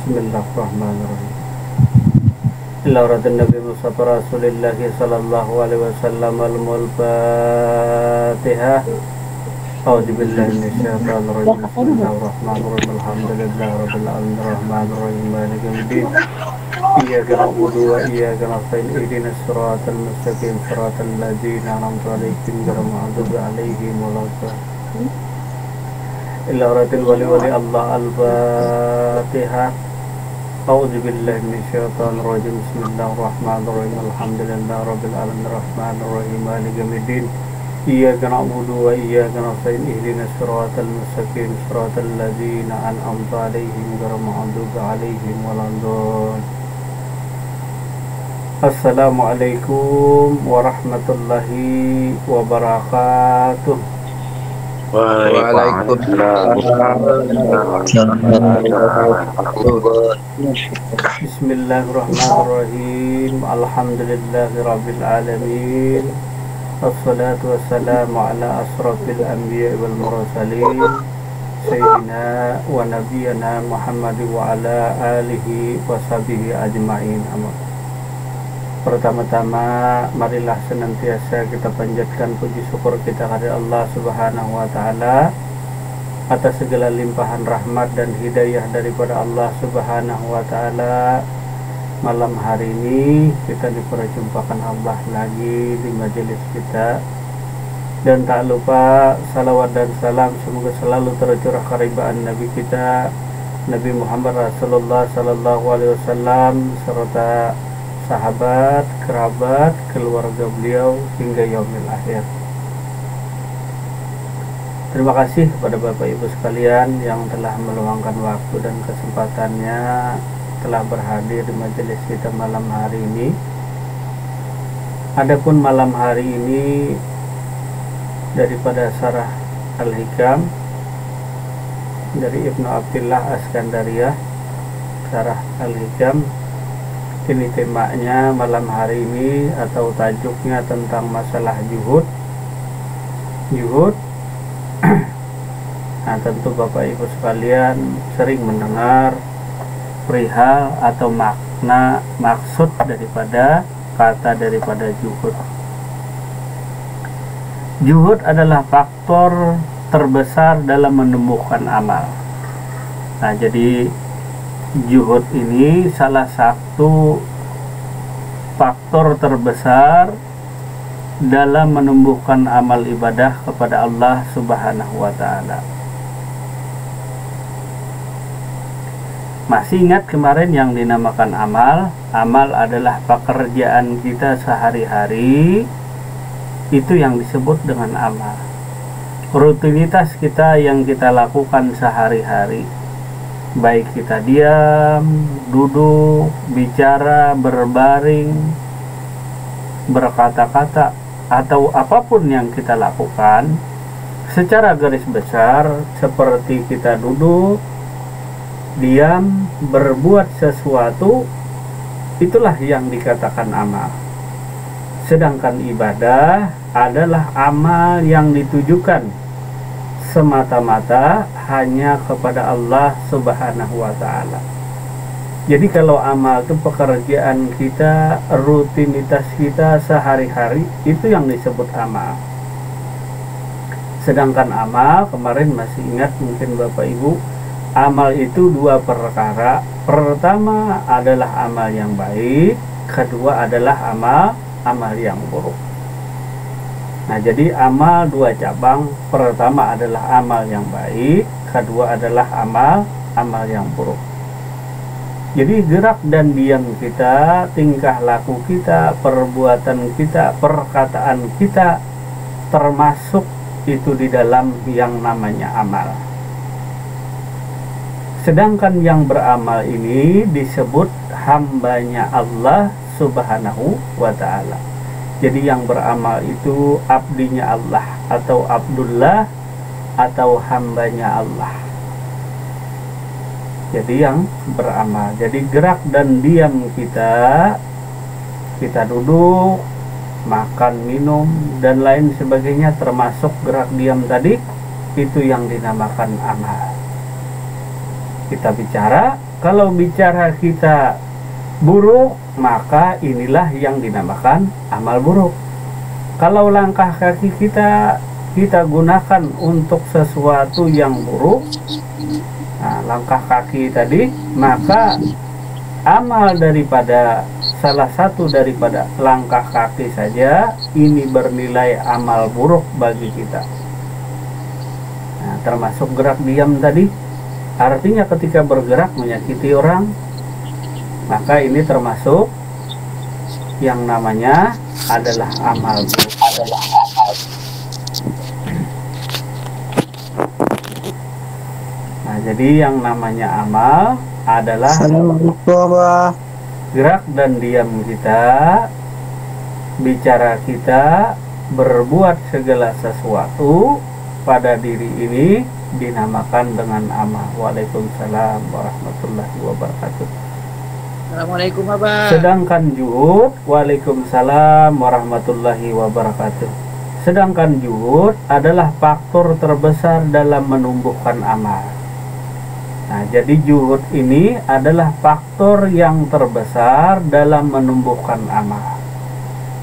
Bismillahirrahmanirrahim. Ilauratin Nabi Mustafa Rasulullah sallallahu alaihi wasallam al-Fatihah. A'udzubillahi minasyaitonir rajim. Bismillahirrahmanirrahim. Alhamdulillahirabbil alamin arrahmanirrahim maliki yaumiddin. Iyyaka na'budu wa iyyaka nasta'in ihdinas siratal mustaqim siratal ladzina an'amta 'alaihim ghairil maghdubi 'alaihim waladdallin. Ilauratil wali Allah al-Fatihah. A'udzubillahi minasyaitonir rajim. Bismillahirrahmanirrahim. Alhamdulillahirabbil alamin arrahmanirrahim maliki yaumiddin. Iyyaka na'budu wa iyyaka nasta'in ihdinas siratal mustaqim siratal ladzina an'amta 'alaihim ghairil maghdubi 'alaihim waladdallin. Assalamualaikum warahmatullahi wabarakatuh. Bismillahirrahmanirrahim. Alhamdulillahirabbil alamin. Wassalatu wassalamu ala asrafil anbiya wal mursalin sayyidina wa nabiyyina Muhammad wa ala alihi wa sahbihi ajma'in. Pertama-tama marilah senantiasa kita panjatkan puji syukur kita kepada Allah Subhanahu wa taala atas segala limpahan rahmat dan hidayah daripada Allah Subhanahu wa taala. Malam hari ini kita diperjumpakan Allah lagi di majelis kita, dan tak lupa salawat dan salam semoga selalu tercurah keribaan Nabi kita Nabi Muhammad Rasulullah sallallahu alaihi wasallam serta sahabat, kerabat, keluarga beliau hingga yaumil akhir. Terima kasih kepada Bapak Ibu sekalian yang telah meluangkan waktu dan kesempatannya telah berhadir di majelis kita malam hari ini. Adapun malam hari ini daripada Syarah Al-Hikam dari Ibnu Abdillah Askandariyah, Syarah Al-Hikam. Ini temanya malam hari ini atau tajuknya tentang masalah juhud. Nah, tentu Bapak Ibu sekalian sering mendengar perihal atau makna maksud daripada juhud. Juhud adalah faktor terbesar dalam menumbuhkan amal. Nah, jadi juhud ini salah satu faktor terbesar dalam menumbuhkan amal ibadah kepada Allah Subhanahu wa taala. Masih ingat kemarin yang dinamakan amal? Amal adalah pekerjaan kita sehari-hari, itu yang disebut dengan amal. Rutinitas kita yang kita lakukan sehari-hari, baik kita diam, duduk, bicara, berbaring, berkata-kata, atau apapun yang kita lakukan, secara garis besar seperti kita duduk, diam, berbuat sesuatu, itulah yang dikatakan amal. Sedangkan ibadah adalah amal yang ditujukan semata-mata hanya kepada Allah Subhanahu wa taala. Jadi kalau amal itu pekerjaan kita, rutinitas kita sehari-hari, itu yang disebut amal. Sedangkan amal, kemarin masih ingat mungkin Bapak Ibu, amal itu dua perkara. Pertama adalah amal yang baik, kedua adalah amal yang buruk. Nah, jadi amal dua cabang. Pertama adalah amal yang baik, kedua adalah amal yang buruk. Jadi gerak dan diam kita, tingkah laku kita, perbuatan kita, perkataan kita termasuk itu di dalam yang namanya amal. Sedangkan yang beramal ini disebut hambanya Allah Subhanahu wa ta'ala. Jadi yang beramal itu abdinya Allah, atau Abdullah, atau hambanya Allah. Jadi yang beramal. Jadi gerak dan diam kita duduk, makan, minum, dan lain sebagainya termasuk gerak diam tadi, itu yang dinamakan amal. Kita bicara, Kalau bicara kita buruk, maka inilah yang dinamakan amal buruk. Kalau langkah kaki kita gunakan untuk sesuatu yang buruk, nah, langkah kaki tadi, maka amal daripada salah satu daripada langkah kaki saja ini bernilai amal buruk bagi kita. Nah, termasuk gerak diam tadi, artinya ketika bergerak menyakiti orang, maka ini termasuk yang namanya adalah amal buruk. Nah, jadi yang namanya amal adalah gerak dan diam kita, bicara kita, berbuat segala sesuatu pada diri ini dinamakan dengan amal. Waalaikumsalam warahmatullahi wabarakatuh. Assalamualaikum Abah. Sedangkan juhud, waalaikumsalam warahmatullahi wabarakatuh. Sedangkan juhud adalah faktor terbesar dalam menumbuhkan amal. Nah, jadi juhud ini adalah faktor yang terbesar dalam menumbuhkan amal.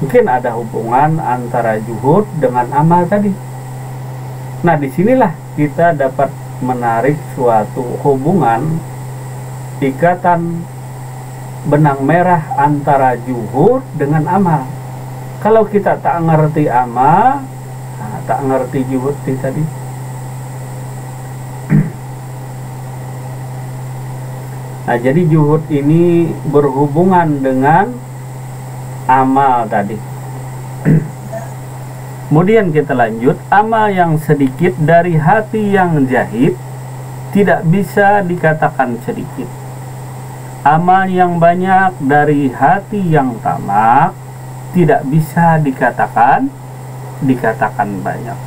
Mungkin ada hubungan antara juhud dengan amal tadi. Nah, disinilah kita dapat menarik suatu hubungan, ikatan benang merah antara juhud dengan amal. Kalau kita tak ngerti amal, nah, tak ngerti juhud tadi. Nah, jadi juhud ini berhubungan dengan amal tadi. Kemudian kita lanjut, amal yang sedikit dari hati yang jahid tidak bisa dikatakan sedikit. Amal yang banyak dari hati yang tamak tidak bisa dikatakan banyak.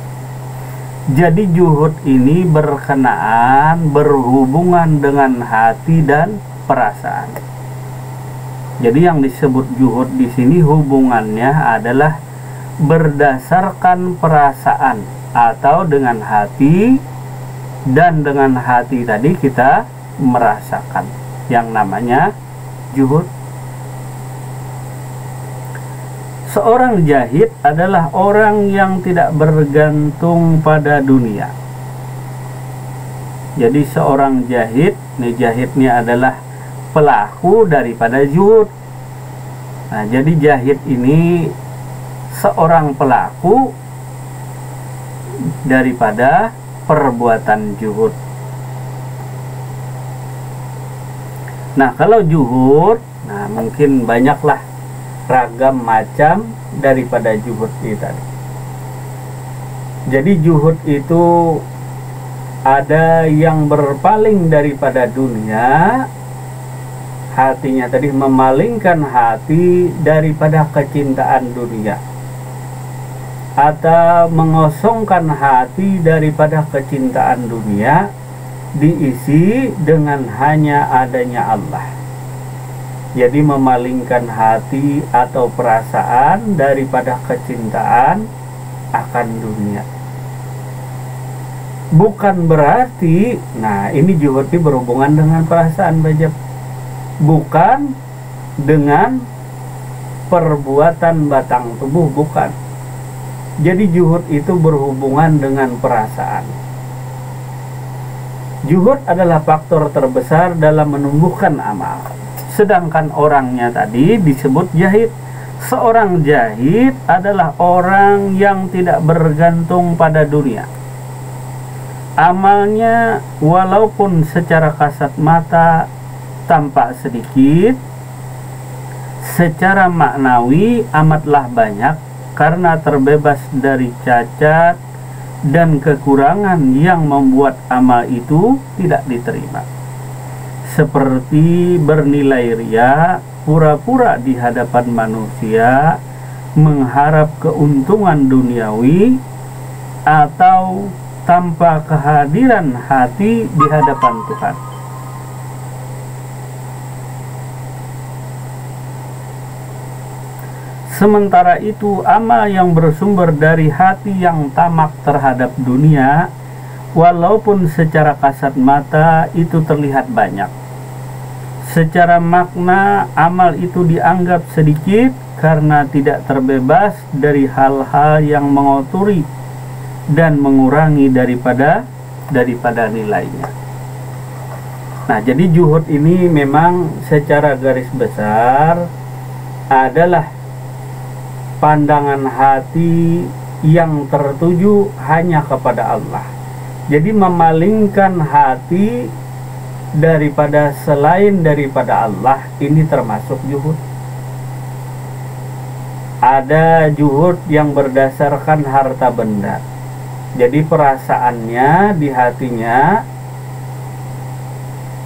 Jadi juhud ini berhubungan dengan hati dan perasaan. Jadi yang disebut juhud di sini hubungannya adalah berdasarkan perasaan atau dengan hati, dan dengan hati tadi kita merasakan yang namanya juhud. Seorang jahid adalah orang yang tidak bergantung pada dunia. Jadi seorang jahid, jahidnya adalah pelaku daripada juhud. Nah, jadi jahid ini seorang pelaku daripada perbuatan juhud. Nah, kalau juhud, nah mungkin banyaklah ragam macam daripada juhud tadi. Jadi juhud itu ada yang berpaling daripada dunia, hatinya tadi memalingkan hati daripada kecintaan dunia, atau mengosongkan hati daripada kecintaan dunia, diisi dengan hanya adanya Allah. Jadi memalingkan hati atau perasaan daripada kecintaan akan dunia. Bukan berarti, nah ini juhud ini berhubungan dengan perasaan Bajab, bukan dengan perbuatan batang tubuh, bukan. Jadi juhud itu berhubungan dengan perasaan. Juhud adalah faktor terbesar dalam menumbuhkan amal. Sedangkan orangnya tadi disebut jahid. Seorang jahid adalah orang yang tidak bergantung pada dunia. Amalnya walaupun secara kasat mata tampak sedikit, secara maknawi amatlah banyak karena terbebas dari cacat dan kekurangan yang membuat amal itu tidak diterima. Seperti bernilai riya, pura-pura di hadapan manusia, mengharap keuntungan duniawi, atau tanpa kehadiran hati di hadapan Tuhan. Sementara itu, amal yang bersumber dari hati yang tamak terhadap dunia, walaupun secara kasat mata itu terlihat banyak, Secara makna amal itu dianggap sedikit karena tidak terbebas dari hal-hal yang mengotori dan mengurangi daripada nilainya. Nah, jadi juhud ini memang secara garis besar adalah pandangan hati yang tertuju hanya kepada Allah. Jadi memalingkan hati daripada selain daripada Allah, ini termasuk juhud. Ada juhud yang berdasarkan harta benda. Jadi perasaannya di hatinya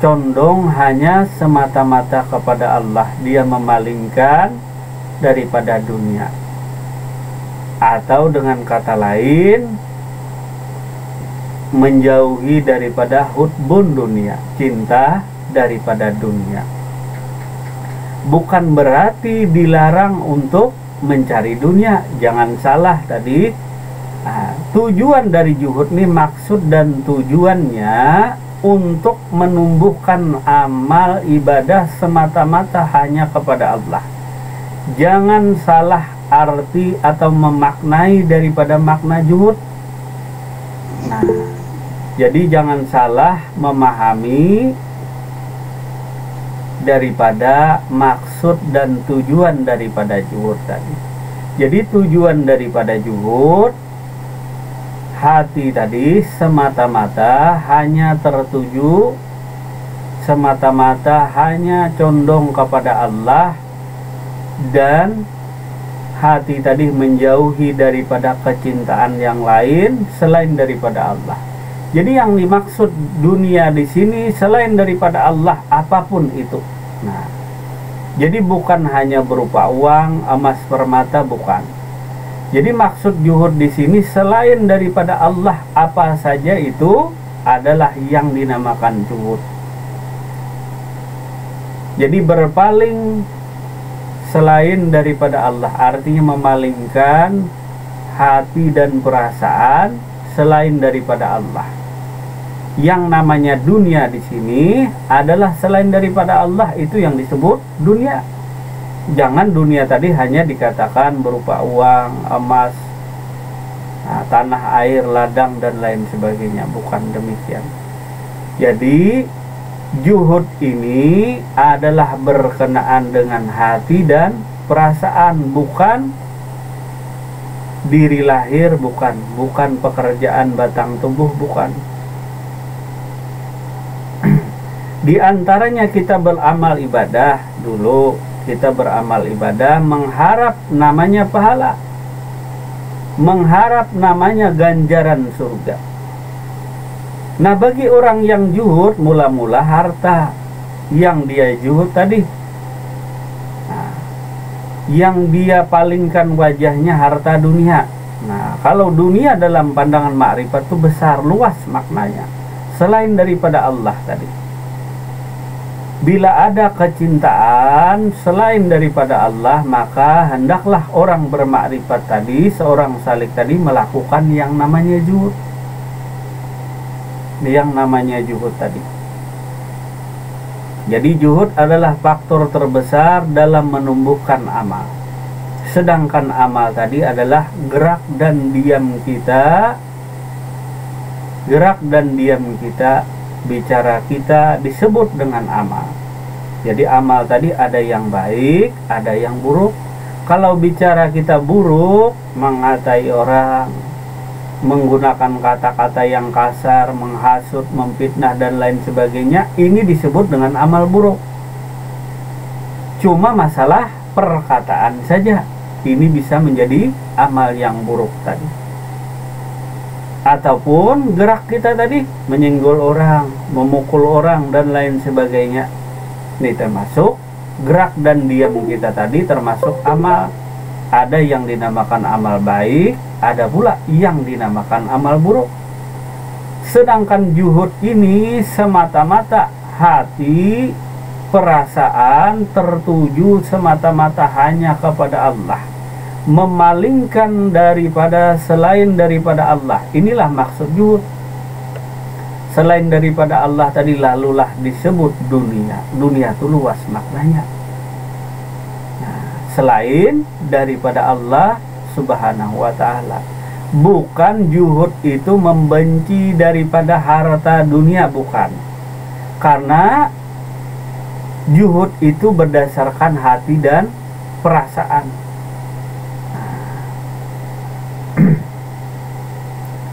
condong hanya semata-mata kepada Allah. Dia memalingkan daripada dunia. Atau dengan kata lain, menjauhi daripada hutbun dunia, cinta daripada dunia. Bukan berarti dilarang untuk mencari dunia, jangan salah tadi. Nah, tujuan dari juhud ini, maksud dan tujuannya untuk menumbuhkan amal ibadah semata-mata hanya kepada Allah. Jangan salah arti atau memaknai daripada makna juhud. Nah, jadi jangan salah memahami daripada maksud dan tujuan daripada juhud tadi. Jadi tujuan daripada juhud, hati tadi semata-mata hanya tertuju, semata-mata hanya condong kepada Allah, dan hati tadi menjauhi daripada kecintaan yang lain selain daripada Allah. Jadi yang dimaksud dunia di sini selain daripada Allah apapun itu. Nah, jadi bukan hanya berupa uang, emas, permata, bukan. Jadi maksud juhud di sini selain daripada Allah apa saja itu adalah yang dinamakan juhud. Jadi berpaling selain daripada Allah, artinya memalingkan hati dan perasaan selain daripada Allah. Yang namanya dunia di sini adalah selain daripada Allah, itu yang disebut dunia. Jangan dunia tadi hanya dikatakan berupa uang, emas, tanah, air, ladang, dan lain sebagainya. Bukan demikian. Jadi juhud ini adalah berkenaan dengan hati dan perasaan, bukan diri lahir, bukan pekerjaan batang tubuh, bukan. Di antaranya kita beramal ibadah dulu, kita beramal ibadah mengharap namanya pahala, mengharap namanya ganjaran surga. Nah, bagi orang yang juhud, mula-mula harta yang dia juhud tadi, nah, yang dia palingkan wajahnya harta dunia. Nah, kalau dunia dalam pandangan makrifat itu besar, luas maknanya, selain daripada Allah tadi. Bila ada kecintaan selain daripada Allah, maka hendaklah orang bermakrifat tadi, seorang salik tadi, melakukan yang namanya juhud. Yang namanya juhud tadi. Jadi juhud adalah faktor terbesar dalam menumbuhkan amal. Sedangkan amal tadi adalah gerak dan diam kita. Gerak dan diam kita, bicara kita disebut dengan amal. Jadi amal tadi ada yang baik, ada yang buruk. Kalau bicara kita buruk, mengatai orang, menggunakan kata-kata yang kasar, menghasut, memfitnah, dan lain sebagainya, ini disebut dengan amal buruk. Cuma masalah perkataan saja, ini bisa menjadi amal yang buruk tadi. Ataupun gerak kita tadi, menyenggol orang, memukul orang, dan lain sebagainya, ini termasuk gerak dan diam kita tadi, termasuk amal. Ada yang dinamakan amal baik, ada pula yang dinamakan amal buruk. Sedangkan juhud ini semata-mata hati, perasaan tertuju semata-mata hanya kepada Allah, memalingkan daripada selain daripada Allah. Inilah maksud juhud. selain daripada Allah tadi, lalulah disebut dunia. Dunia itu luas maknanya. Nah, selain daripada Allah Subhanahu wa ta'ala. Bukan juhud itu membenci daripada harta dunia, bukan. Karena juhud itu berdasarkan hati dan perasaan.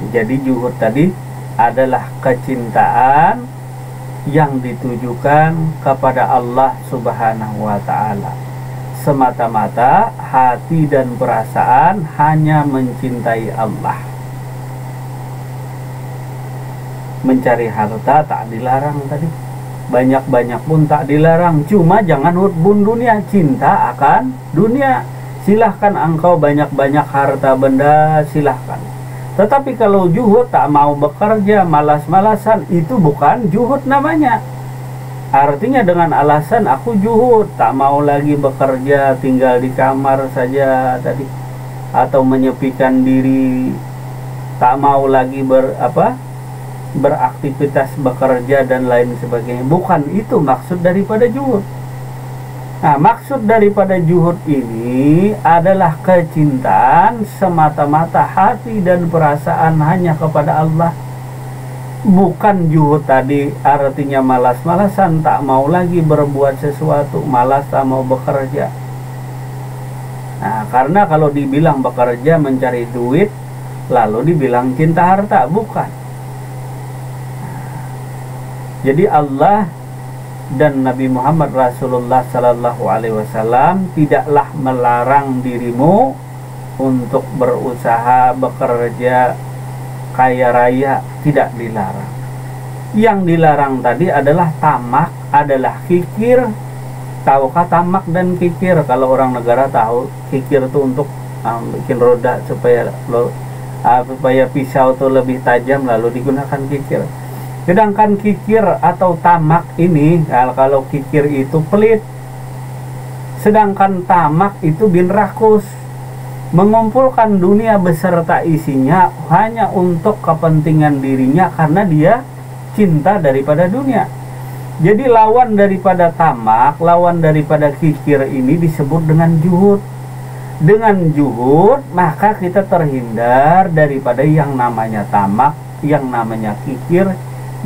Jadi juhud tadi adalah kecintaan yang ditujukan kepada Allah Subhanahu wa ta'ala. Semata-mata hati dan perasaan hanya mencintai Allah. Mencari harta tak dilarang tadi, banyak-banyak pun tak dilarang, cuma jangan hutbun dunia, cinta akan dunia. Silahkan engkau banyak-banyak harta benda, silahkan. Tetapi kalau juhud tak mau bekerja, malas-malasan, itu bukan juhud namanya. Artinya dengan alasan aku juhud, tak mau lagi bekerja, tinggal di kamar saja tadi, atau menyepikan diri, tak mau lagi beraktivitas bekerja dan lain sebagainya. Bukan itu maksud daripada juhud. Nah, maksud daripada juhud ini adalah kecintaan semata-mata hati dan perasaan hanya kepada Allah. Bukan juhud tadi artinya malas-malasan, tak mau lagi berbuat sesuatu, malas, tak mau bekerja. Nah, karena kalau dibilang bekerja mencari duit, lalu dibilang cinta harta, bukan. Jadi Allah dan Nabi Muhammad Rasulullah Sallallahu Alaihi Wasallam tidaklah melarang dirimu untuk berusaha, bekerja, kaya raya, tidak dilarang. Yang dilarang tadi adalah tamak, adalah kikir. Tahukah tamak dan kikir? Kalau orang negara tahu, kikir itu untuk bikin roda supaya pisau itu lebih tajam, lalu digunakan kikir. Sedangkan kikir atau tamak ini, kalau kikir itu pelit, sedangkan tamak itu bin rakus, mengumpulkan dunia beserta isinya hanya untuk kepentingan dirinya karena dia cinta daripada dunia. Jadi lawan daripada tamak, lawan daripada kikir ini disebut dengan juhud. Dengan juhud maka kita terhindar daripada yang namanya tamak, yang namanya kikir,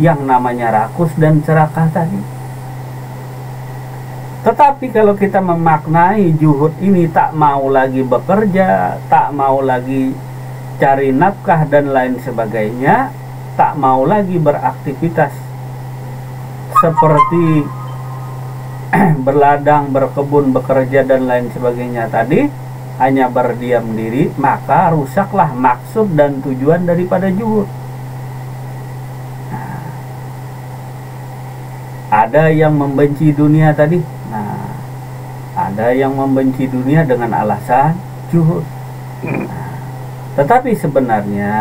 yang namanya rakus dan serakah tadi. Tetapi kalau kita memaknai juhud ini tak mau lagi bekerja, tak mau lagi cari nafkah dan lain sebagainya, tak mau lagi beraktivitas seperti berladang, berkebun, bekerja dan lain sebagainya tadi, hanya berdiam diri, maka rusaklah maksud dan tujuan daripada juhud. Ada yang membenci dunia tadi. Nah, ada yang membenci dunia dengan alasan juhud. Nah, tetapi sebenarnya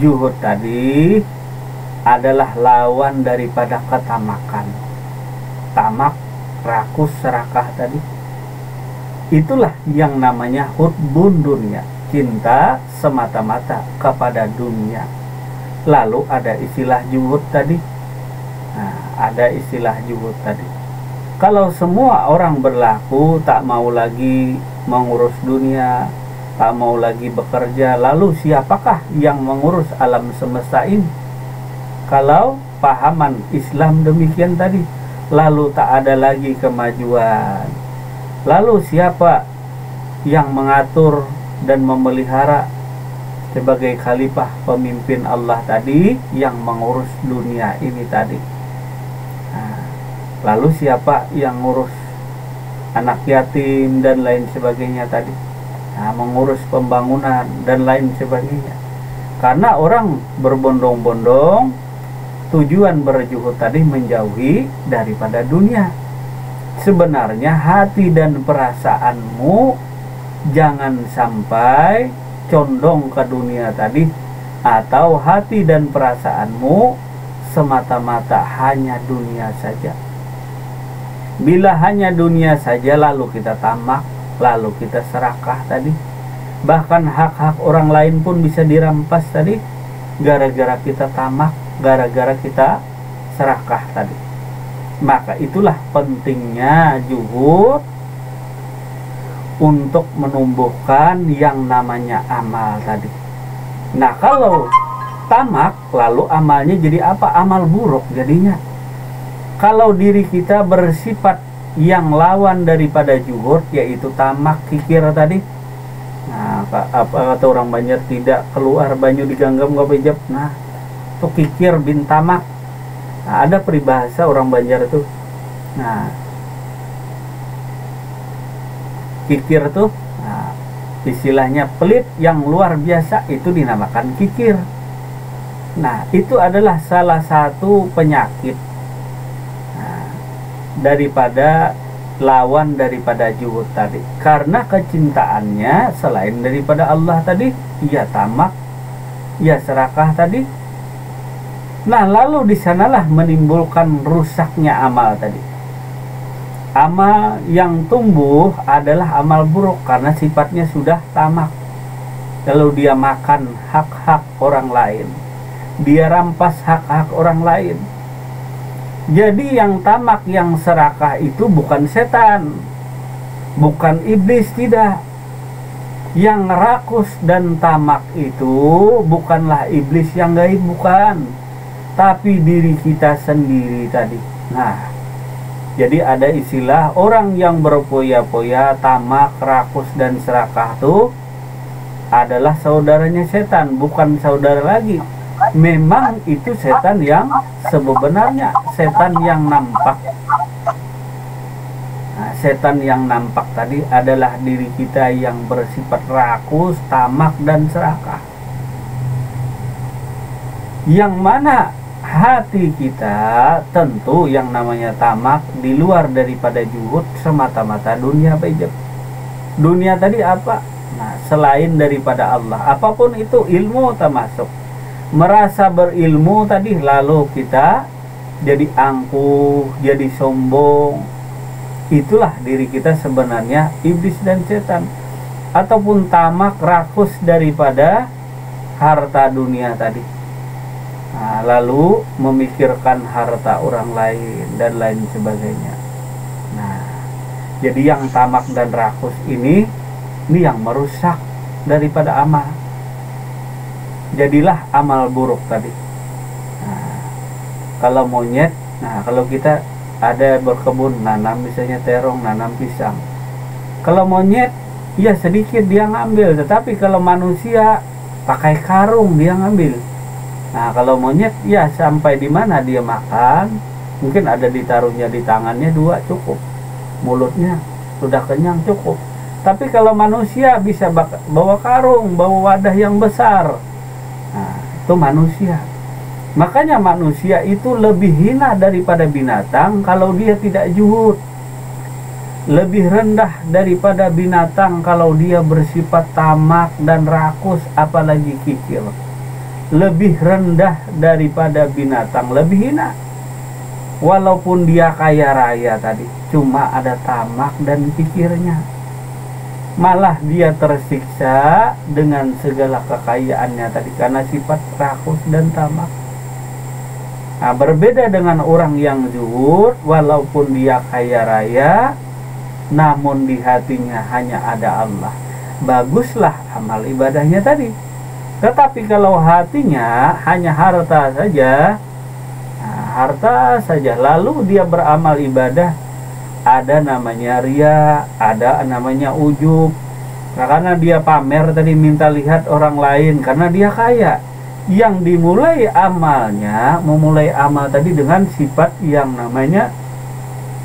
juhud tadi adalah lawan daripada ketamakan. Tamak, rakus, serakah tadi. Itulah yang namanya hutbun dunia, cinta semata-mata kepada dunia. Lalu ada istilah juhud tadi. Nah, ada istilah juhud tadi. Kalau semua orang berlaku tak mau lagi mengurus dunia, tak mau lagi bekerja, lalu siapakah yang mengurus alam semesta ini? Kalau pahaman Islam demikian tadi, lalu tak ada lagi kemajuan. Lalu siapa yang mengatur dan memelihara sebagai khalifah pemimpin Allah tadi yang mengurus dunia ini tadi? Lalu siapa yang ngurus anak yatim dan lain sebagainya tadi? Nah, mengurus pembangunan dan lain sebagainya. Karena orang berbondong-bondong, tujuan berjuhud tadi menjauhi daripada dunia. Sebenarnya hati dan perasaanmu jangan sampai condong ke dunia tadi, atau hati dan perasaanmu semata-mata hanya dunia saja. Bila hanya dunia saja lalu kita tamak, lalu kita serakah tadi, bahkan hak-hak orang lain pun bisa dirampas tadi gara-gara kita tamak, gara-gara kita serakah tadi. Maka itulah pentingnya zuhud untuk menumbuhkan yang namanya amal tadi. Nah, kalau tamak, lalu amalnya jadi apa? Amal buruk jadinya. Kalau diri kita bersifat yang lawan daripada zuhud, yaitu tamak, kikir tadi. Nah, apa kata orang Banjar, tidak keluar banyu diganggam gak pejap. Nah, itu kikir bin tamak. Nah, ada peribahasa orang Banjar itu. Nah, kikir tuh, nah, istilahnya pelit yang luar biasa, itu dinamakan kikir. Nah, itu adalah salah satu penyakit, nah, daripada lawan daripada zuhud tadi. Karena kecintaannya selain daripada Allah tadi, ya tamak, ya serakah tadi. Nah, lalu di sanalah menimbulkan rusaknya amal tadi. Amal yang tumbuh adalah amal buruk karena sifatnya sudah tamak. Kalau dia makan hak-hak orang lain, dia rampas hak-hak orang lain. Jadi yang tamak, yang serakah itu bukan setan, bukan iblis, tidak. Yang rakus dan tamak itu bukanlah iblis yang gaib, bukan, tapi diri kita sendiri tadi. Nah, jadi ada istilah orang yang berpoya-poya, tamak, rakus, dan serakah itu adalah saudaranya setan, bukan saudara lagi. Memang itu setan yang sebenarnya, setan yang nampak. Nah, setan yang nampak tadi adalah diri kita yang bersifat rakus, tamak, dan serakah. Yang mana hati kita tentu yang namanya tamak di luar daripada zuhud semata-mata dunia pejep. Dunia tadi apa? Nah, selain daripada Allah, apapun itu, ilmu termasuk. Merasa berilmu tadi, lalu kita jadi angkuh, jadi sombong. Itulah diri kita sebenarnya iblis dan setan. Ataupun tamak, rakus daripada harta dunia tadi. Nah, lalu memikirkan harta orang lain dan lain sebagainya. Nah, jadi yang tamak dan rakus ini yang merusak daripada amal. Jadilah amal buruk tadi. Nah, kalau monyet, nah kalau kita ada berkebun, nanam misalnya terong, nanam pisang. Kalau monyet, ya sedikit dia ngambil, tetapi kalau manusia pakai karung dia ngambil. Nah, kalau monyet, ya sampai di mana dia makan, mungkin ada ditaruhnya di tangannya 2 cukup, mulutnya sudah kenyang cukup. Tapi kalau manusia bisa bawa karung, bawa wadah yang besar. Nah, itu manusia. Makanya manusia itu lebih hina daripada binatang kalau dia tidak zuhud. Lebih rendah daripada binatang kalau dia bersifat tamak dan rakus, apalagi kikir. Lebih rendah daripada binatang, lebih hina. Walaupun dia kaya raya tadi, cuma ada tamak dan pikirnya. Malah dia tersiksa dengan segala kekayaannya tadi karena sifat rakus dan tamak. Nah, berbeda dengan orang yang zuhud, walaupun dia kaya raya, namun di hatinya hanya ada Allah. Baguslah amal ibadahnya tadi. Tetapi kalau hatinya hanya harta saja, nah, harta saja, lalu dia beramal ibadah, ada namanya ria, ada namanya ujub. Nah, karena dia pamer tadi, minta lihat orang lain karena dia kaya. Yang dimulai amalnya, memulai amal tadi dengan sifat yang namanya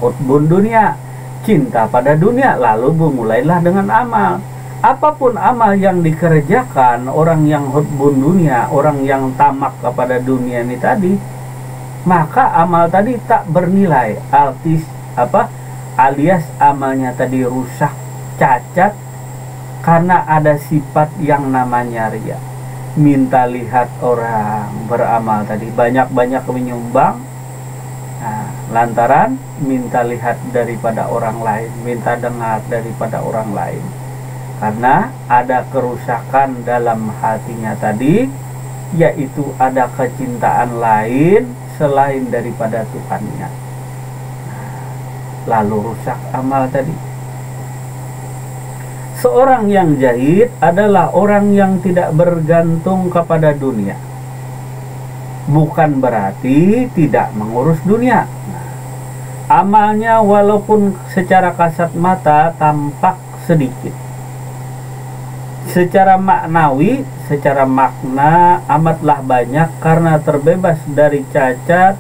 hutbun dunia, cinta pada dunia, lalu memulailah dengan amal. Apapun amal yang dikerjakan orang yang hutbun dunia, orang yang tamak kepada dunia ini tadi, maka amal tadi tak bernilai, alias amalnya tadi rusak, cacat, karena ada sifat yang namanya ria. Minta lihat orang beramal tadi, banyak-banyak menyumbang, nah, lantaran minta lihat daripada orang lain, minta dengar daripada orang lain. Karena ada kerusakan dalam hatinya tadi, yaitu ada kecintaan lain selain daripada Tuhannya. Lalu rusak amal tadi. Seorang yang zahid adalah orang yang tidak bergantung kepada dunia. Bukan berarti tidak mengurus dunia. Amalnya walaupun secara kasat mata tampak sedikit, secara maknawi, secara makna amatlah banyak karena terbebas dari cacat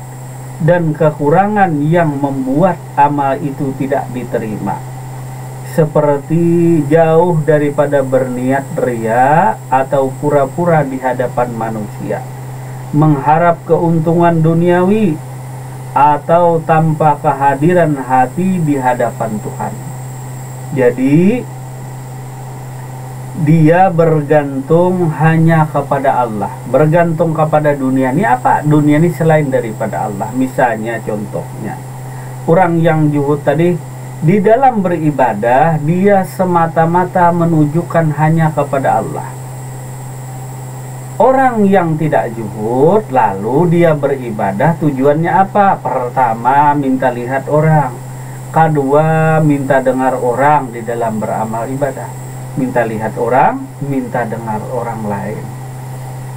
dan kekurangan yang membuat amal itu tidak diterima. Seperti jauh daripada berniat ria atau pura-pura di hadapan manusia, mengharap keuntungan duniawi, atau tanpa kehadiran hati di hadapan Tuhan. Jadi dia bergantung hanya kepada Allah, bergantung kepada dunia. Ini apa? Dunia ini selain daripada Allah. Misalnya contohnya, orang yang zuhud tadi, di dalam beribadah dia semata-mata menunjukkan hanya kepada Allah. Orang yang tidak zuhud lalu dia beribadah tujuannya apa? Pertama, minta lihat orang. Kedua, minta dengar orang di dalam beramal ibadah. Minta lihat orang, minta dengar orang lain.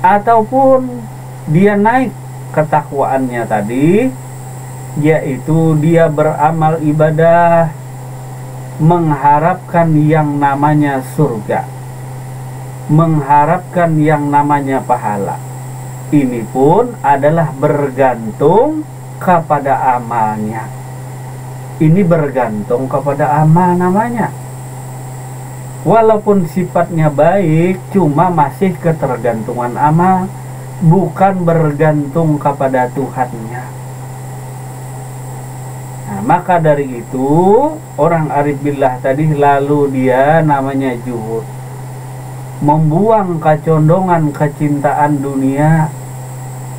Ataupun dia naik ketakwaannya tadi, yaitu dia beramal ibadah mengharapkan yang namanya surga, mengharapkan yang namanya pahala. Ini pun adalah bergantung kepada amalnya. Ini bergantung kepada amal namanya. Walaupun sifatnya baik, cuma masih ketergantungan amal, bukan bergantung kepada Tuhannya. Nah, maka dari itu orang arif billah tadi lalu dia namanya zuhud, membuang kecondongan kecintaan dunia,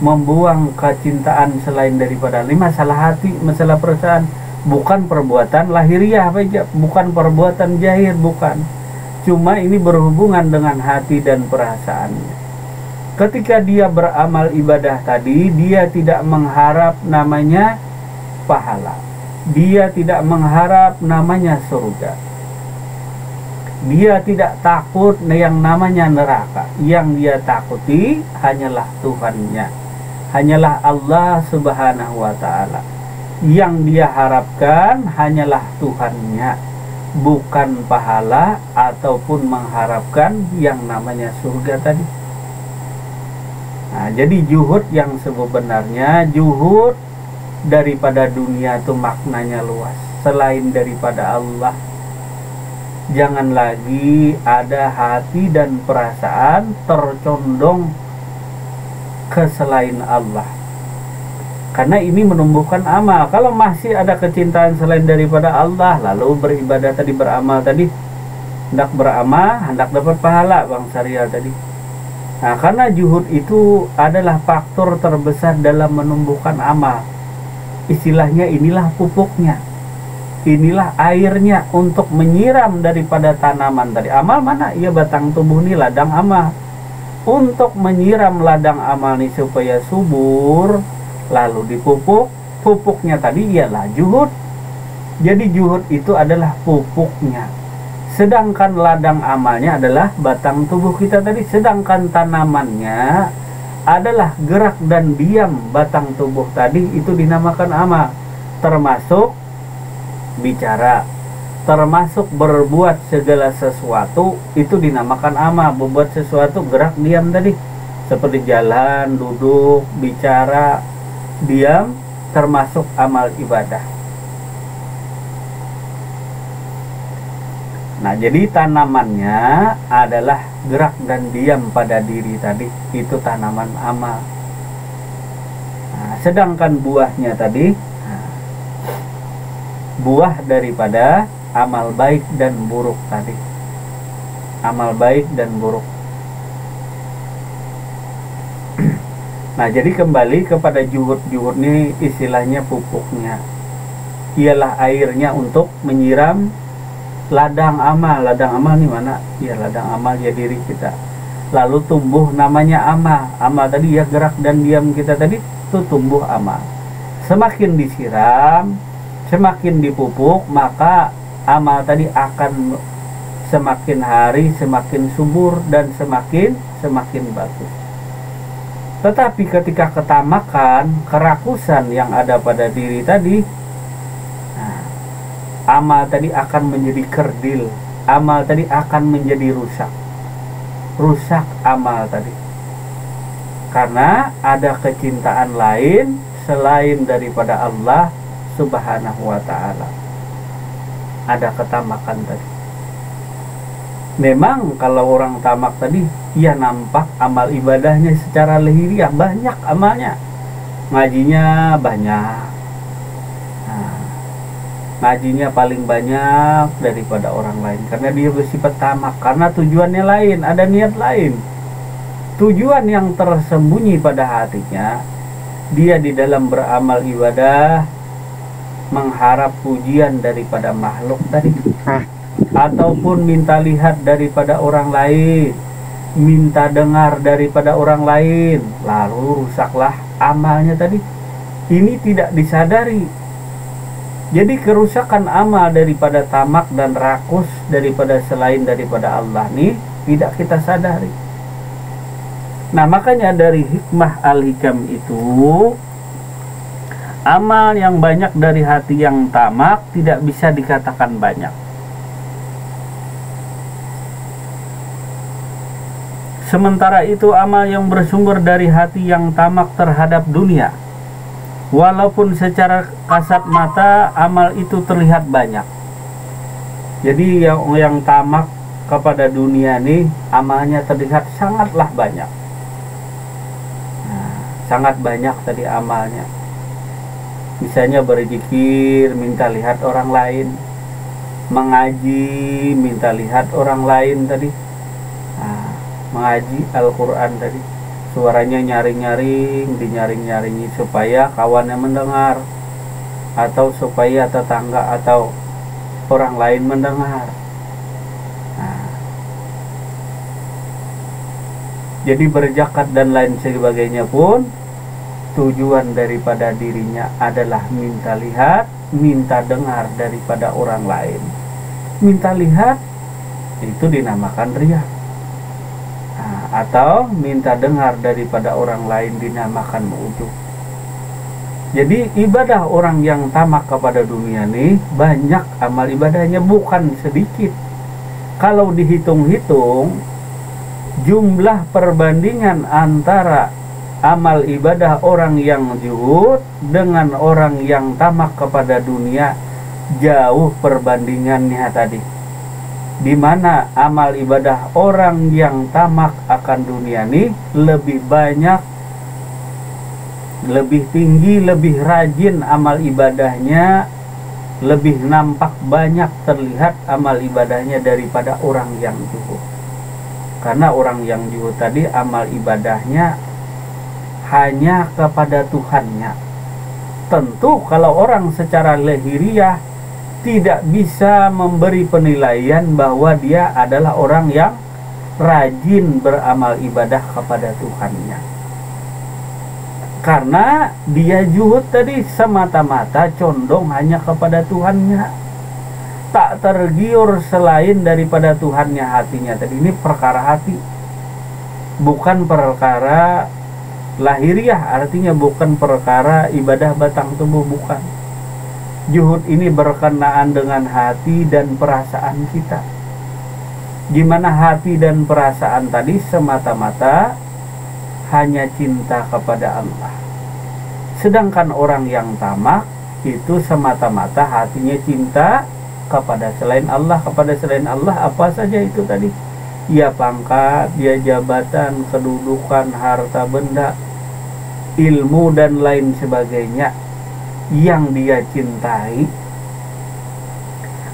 membuang kecintaan selain daripada ini masalah hati, masalah perasaan, bukan perbuatan lahiriah, bukan perbuatan zahir, bukan. Cuma ini berhubungan dengan hati dan perasaannya. Ketika dia beramal ibadah tadi, dia tidak mengharap namanya pahala, dia tidak mengharap namanya surga, dia tidak takut yang namanya neraka. Yang dia takuti hanyalah Tuhannya, hanyalah Allah Subhanahu wa ta'ala. Yang dia harapkan hanyalah Tuhannya, bukan pahala ataupun mengharapkan yang namanya surga tadi. Nah, jadi zuhud yang sebenarnya, zuhud daripada dunia itu maknanya luas, selain daripada Allah. Jangan lagi ada hati dan perasaan tercondong ke selain Allah, karena ini menumbuhkan amal. Kalau masih ada kecintaan selain daripada Allah, lalu beribadah tadi, beramal tadi, hendak beramal, hendak dapat pahala, Bang Syariah tadi. Nah, karena zuhud itu adalah faktor terbesar dalam menumbuhkan amal. Istilahnya inilah pupuknya, inilah airnya untuk menyiram daripada tanaman tadi. Amal mana? Ya batang tubuh ini ladang amal. Untuk menyiram ladang amal ini supaya subur, lalu dipupuk, pupuknya tadi ialah zuhud. Jadi zuhud itu adalah pupuknya, sedangkan ladang amalnya adalah batang tubuh kita tadi. Sedangkan tanamannya adalah gerak dan diam batang tubuh tadi, itu dinamakan amal. Termasuk bicara, termasuk berbuat segala sesuatu, itu dinamakan amal. Berbuat sesuatu gerak diam tadi, seperti jalan, duduk, bicara, diam, termasuk amal ibadah. Nah, jadi tanamannya adalah gerak dan diam pada diri tadi, itu tanaman amal. Nah, sedangkan buahnya tadi, buah daripada amal baik dan buruk tadi, amal baik dan buruk. Nah, jadi kembali kepada zuhud. Zuhud ini istilahnya pupuknya, ialah airnya untuk menyiram ladang amal. Ladang amal ini mana? Ya, ladang amal ya diri kita. lalu tumbuh namanya amal. Amal tadi ya gerak dan diam kita tadi itu tumbuh amal. Semakin disiram, semakin dipupuk, maka amal tadi akan semakin hari semakin subur dan semakin bagus. Tetapi ketika ketamakan, kerakusan yang ada pada diri tadi, amal tadi akan menjadi kerdil, amal tadi akan menjadi rusak amal tadi, karena ada kecintaan lain selain daripada Allah Subhanahu wa ta'ala. Ada ketamakan tadi. Memang kalau orang tamak tadi, ia nampak amal ibadahnya secara lahiriah banyak amalnya, ngajinya banyak, ngajinya paling banyak daripada orang lain, karena dia bersifat tamak, karena tujuannya lain, ada niat lain, tujuan yang tersembunyi pada hatinya. Dia di dalam beramal ibadah mengharap pujian daripada makhluk tadi, ataupun minta lihat daripada orang lain, minta dengar daripada orang lain, lalu rusaklah amalnya tadi. Ini tidak disadari. Jadi kerusakan amal daripada tamak dan rakus daripada selain daripada Allah nih tidak kita sadari. Nah, makanya dari hikmah al-hikam itu, amal yang banyak dari hati yang tamak tidak bisa dikatakan banyak. Sementara itu amal yang bersumber dari hati yang tamak terhadap dunia, walaupun secara kasat mata amal itu terlihat banyak. Jadi yang tamak kepada dunia nih, amalnya terlihat sangatlah banyak. Sangat banyak tadi amalnya. Misalnya berzikir, minta lihat orang lain, mengaji, minta lihat orang lain tadi, mengaji Al-Quran tadi, suaranya nyaring-nyaring, dinyaring-nyaringi supaya kawannya mendengar, atau supaya tetangga atau orang lain mendengar. Jadi berzakat dan lain sebagainya pun tujuan daripada dirinya adalah minta lihat, minta dengar daripada orang lain. Minta lihat itu dinamakan riya. Atau minta dengar daripada orang lain dinamakan ujub. Jadi ibadah orang yang tamak kepada dunia nih banyak amal ibadahnya, bukan sedikit. Kalau dihitung-hitung, jumlah perbandingan antara amal ibadah orang yang zuhud dengan orang yang tamak kepada dunia jauh perbandingannya tadi. Di mana amal ibadah orang yang tamak akan dunia ini lebih banyak, lebih tinggi, lebih rajin amal ibadahnya, lebih nampak banyak terlihat amal ibadahnya daripada orang yang zuhud. Karena orang yang zuhud tadi amal ibadahnya hanya kepada Tuhannya. Tentu kalau orang secara lahiriah tidak bisa memberi penilaian bahwa dia adalah orang yang rajin beramal ibadah kepada Tuhannya. Karena dia zuhud tadi semata-mata condong hanya kepada Tuhannya, tak tergiur selain daripada Tuhannya hatinya tadi. Ini perkara hati, bukan perkara lahiriah, artinya bukan perkara ibadah batang tubuh, bukan. Zuhud ini berkenaan dengan hati dan perasaan kita. Gimana hati dan perasaan tadi semata-mata hanya cinta kepada Allah. Sedangkan orang yang tamak itu semata-mata hatinya cinta kepada selain Allah. Kepada selain Allah apa saja itu tadi, ya pangkat, ya jabatan, kedudukan, harta benda, ilmu dan lain sebagainya yang dia cintai.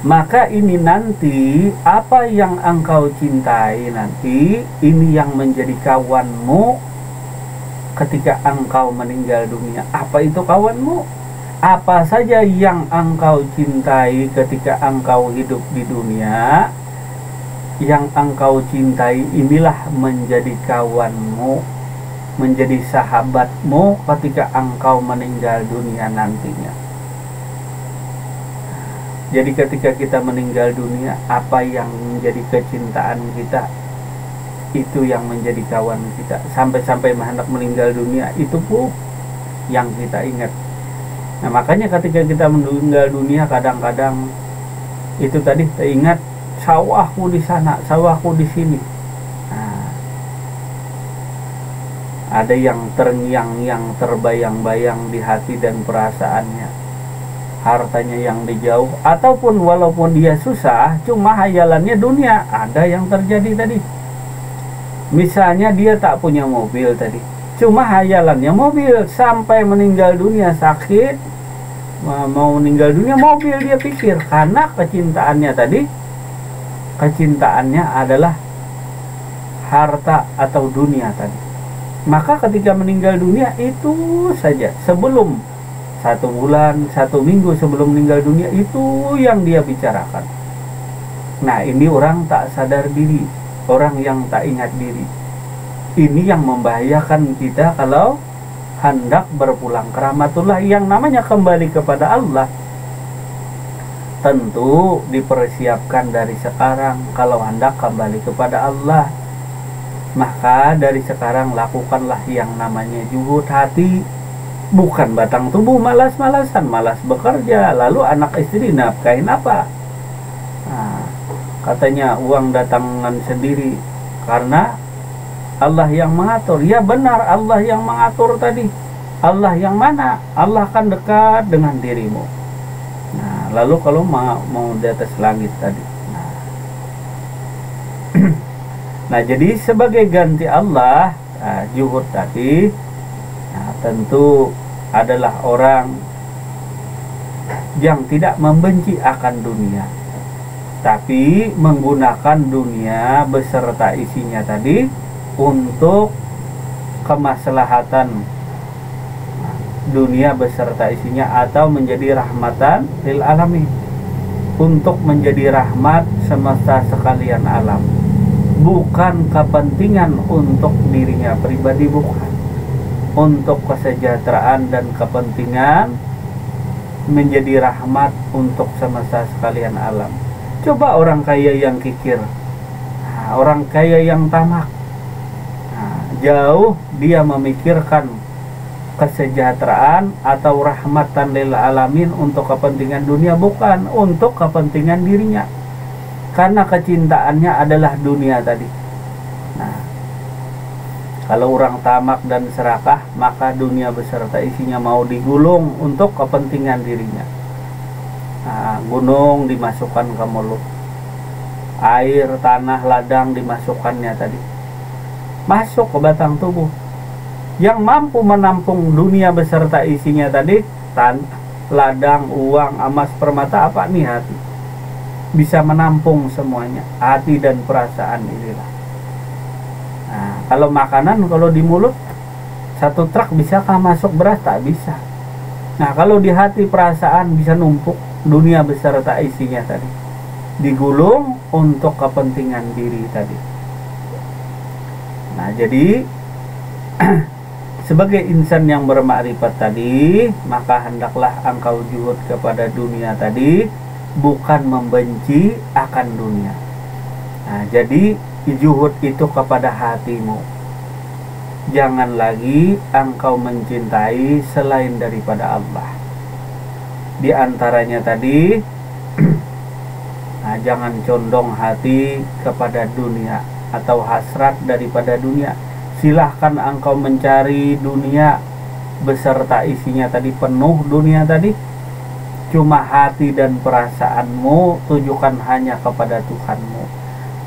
Maka ini nanti apa yang engkau cintai nanti ini yang menjadi kawanmu ketika engkau meninggal dunia. Apa itu kawanmu? Apa saja yang engkau cintai ketika engkau hidup di dunia, yang engkau cintai inilah menjadi kawanmu, menjadi sahabatmu ketika engkau meninggal dunia nantinya. Jadi ketika kita meninggal dunia, apa yang menjadi kecintaan kita, itu yang menjadi kawan kita. Sampai-sampai hendak meninggal dunia, itu pun yang kita ingat. Nah makanya ketika kita meninggal dunia, kadang-kadang itu tadi teringat sawahku di sana, sawahku di sini. Nah, ada yang terngiang-ngiang, terbayang-bayang di hati dan perasaannya, hartanya yang dijauh, ataupun walaupun dia susah, cuma hayalannya dunia. Ada yang terjadi tadi, misalnya dia tak punya mobil tadi, cuma hayalannya mobil, sampai meninggal dunia sakit, mau meninggal dunia mobil dia pikir, karena kecintaannya tadi, kecintaannya adalah harta atau dunia tadi. Maka ketika meninggal dunia itu saja, sebelum 1 bulan, 1 minggu sebelum meninggal dunia, itu yang dia bicarakan. Nah ini orang tak sadar diri, orang yang tak ingat diri. Ini yang membahayakan kita kalau hendak berpulang ke rahmatullah. Yang namanya kembali kepada Allah tentu dipersiapkan dari sekarang. Kalau hendak kembali kepada Allah, maka dari sekarang lakukanlah yang namanya juhud hati, bukan batang tubuh malas-malasan, malas bekerja, lalu anak istri nafkahin apa? Nah, katanya uang datangan sendiri karena Allah yang mengatur. Ya benar, Allah yang mengatur tadi. Allah yang mana? Allah kan dekat dengan dirimu. Nah, lalu kalau mau di atas langit tadi. Nah, jadi sebagai ganti Allah, juhud tadi, tentu adalah orang yang tidak membenci akan dunia, tapi menggunakan dunia beserta isinya tadi untuk kemaslahatan dunia beserta isinya, atau menjadi rahmatan lil alamin, untuk menjadi rahmat semesta sekalian alam, bukan kepentingan untuk dirinya pribadi, bukan untuk kesejahteraan dan kepentingan menjadi rahmat untuk semesta sekalian alam. Coba orang kaya yang kikir, orang kaya yang tamak, jauh dia memikirkan kesejahteraan atau rahmatan lil alamin untuk kepentingan dunia, bukan untuk kepentingan dirinya, karena kecintaannya adalah dunia tadi. Nah, kalau orang tamak dan serakah, maka dunia beserta isinya mau digulung untuk kepentingan dirinya. Nah, gunung dimasukkan ke mulut, air, tanah, ladang dimasukkannya tadi, masuk ke batang tubuh. Yang mampu menampung dunia beserta isinya tadi, ladang, uang, emas, permata, apa nih? Hati. Bisa menampung semuanya, hati dan perasaan inilah. Nah, kalau makanan, kalau di mulut 1 truk bisakah masuk beras? Tak bisa. Nah, kalau di hati perasaan bisa numpuk dunia beserta isinya tadi, digulung untuk kepentingan diri tadi. Nah, jadi sebagai insan yang bermakrifat tadi, maka hendaklah engkau juhud kepada dunia tadi, bukan membenci akan dunia. Nah, jadi juhud itu kepada hatimu. Jangan lagi engkau mencintai selain daripada Allah. Di antaranya tadi, nah, jangan condong hati kepada dunia atau hasrat daripada dunia. Silahkan engkau mencari dunia beserta isinya tadi, penuh dunia tadi, cuma hati dan perasaanmu tujukan hanya kepada Tuhanmu.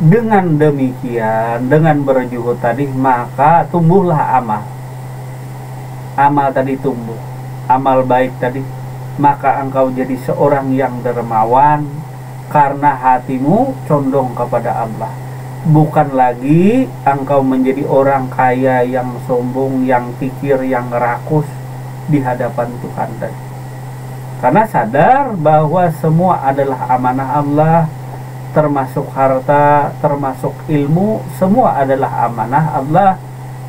Dengan demikian, dengan berjuhud tadi, maka tumbuhlah amal. Amal tadi tumbuh, amal baik tadi, maka engkau jadi seorang yang dermawan karena hatimu condong kepada Allah. Bukan lagi engkau menjadi orang kaya yang sombong, yang kikir, yang rakus di hadapan Tuhan tadi. Karena sadar bahwa semua adalah amanah Allah, termasuk harta, termasuk ilmu, semua adalah amanah Allah.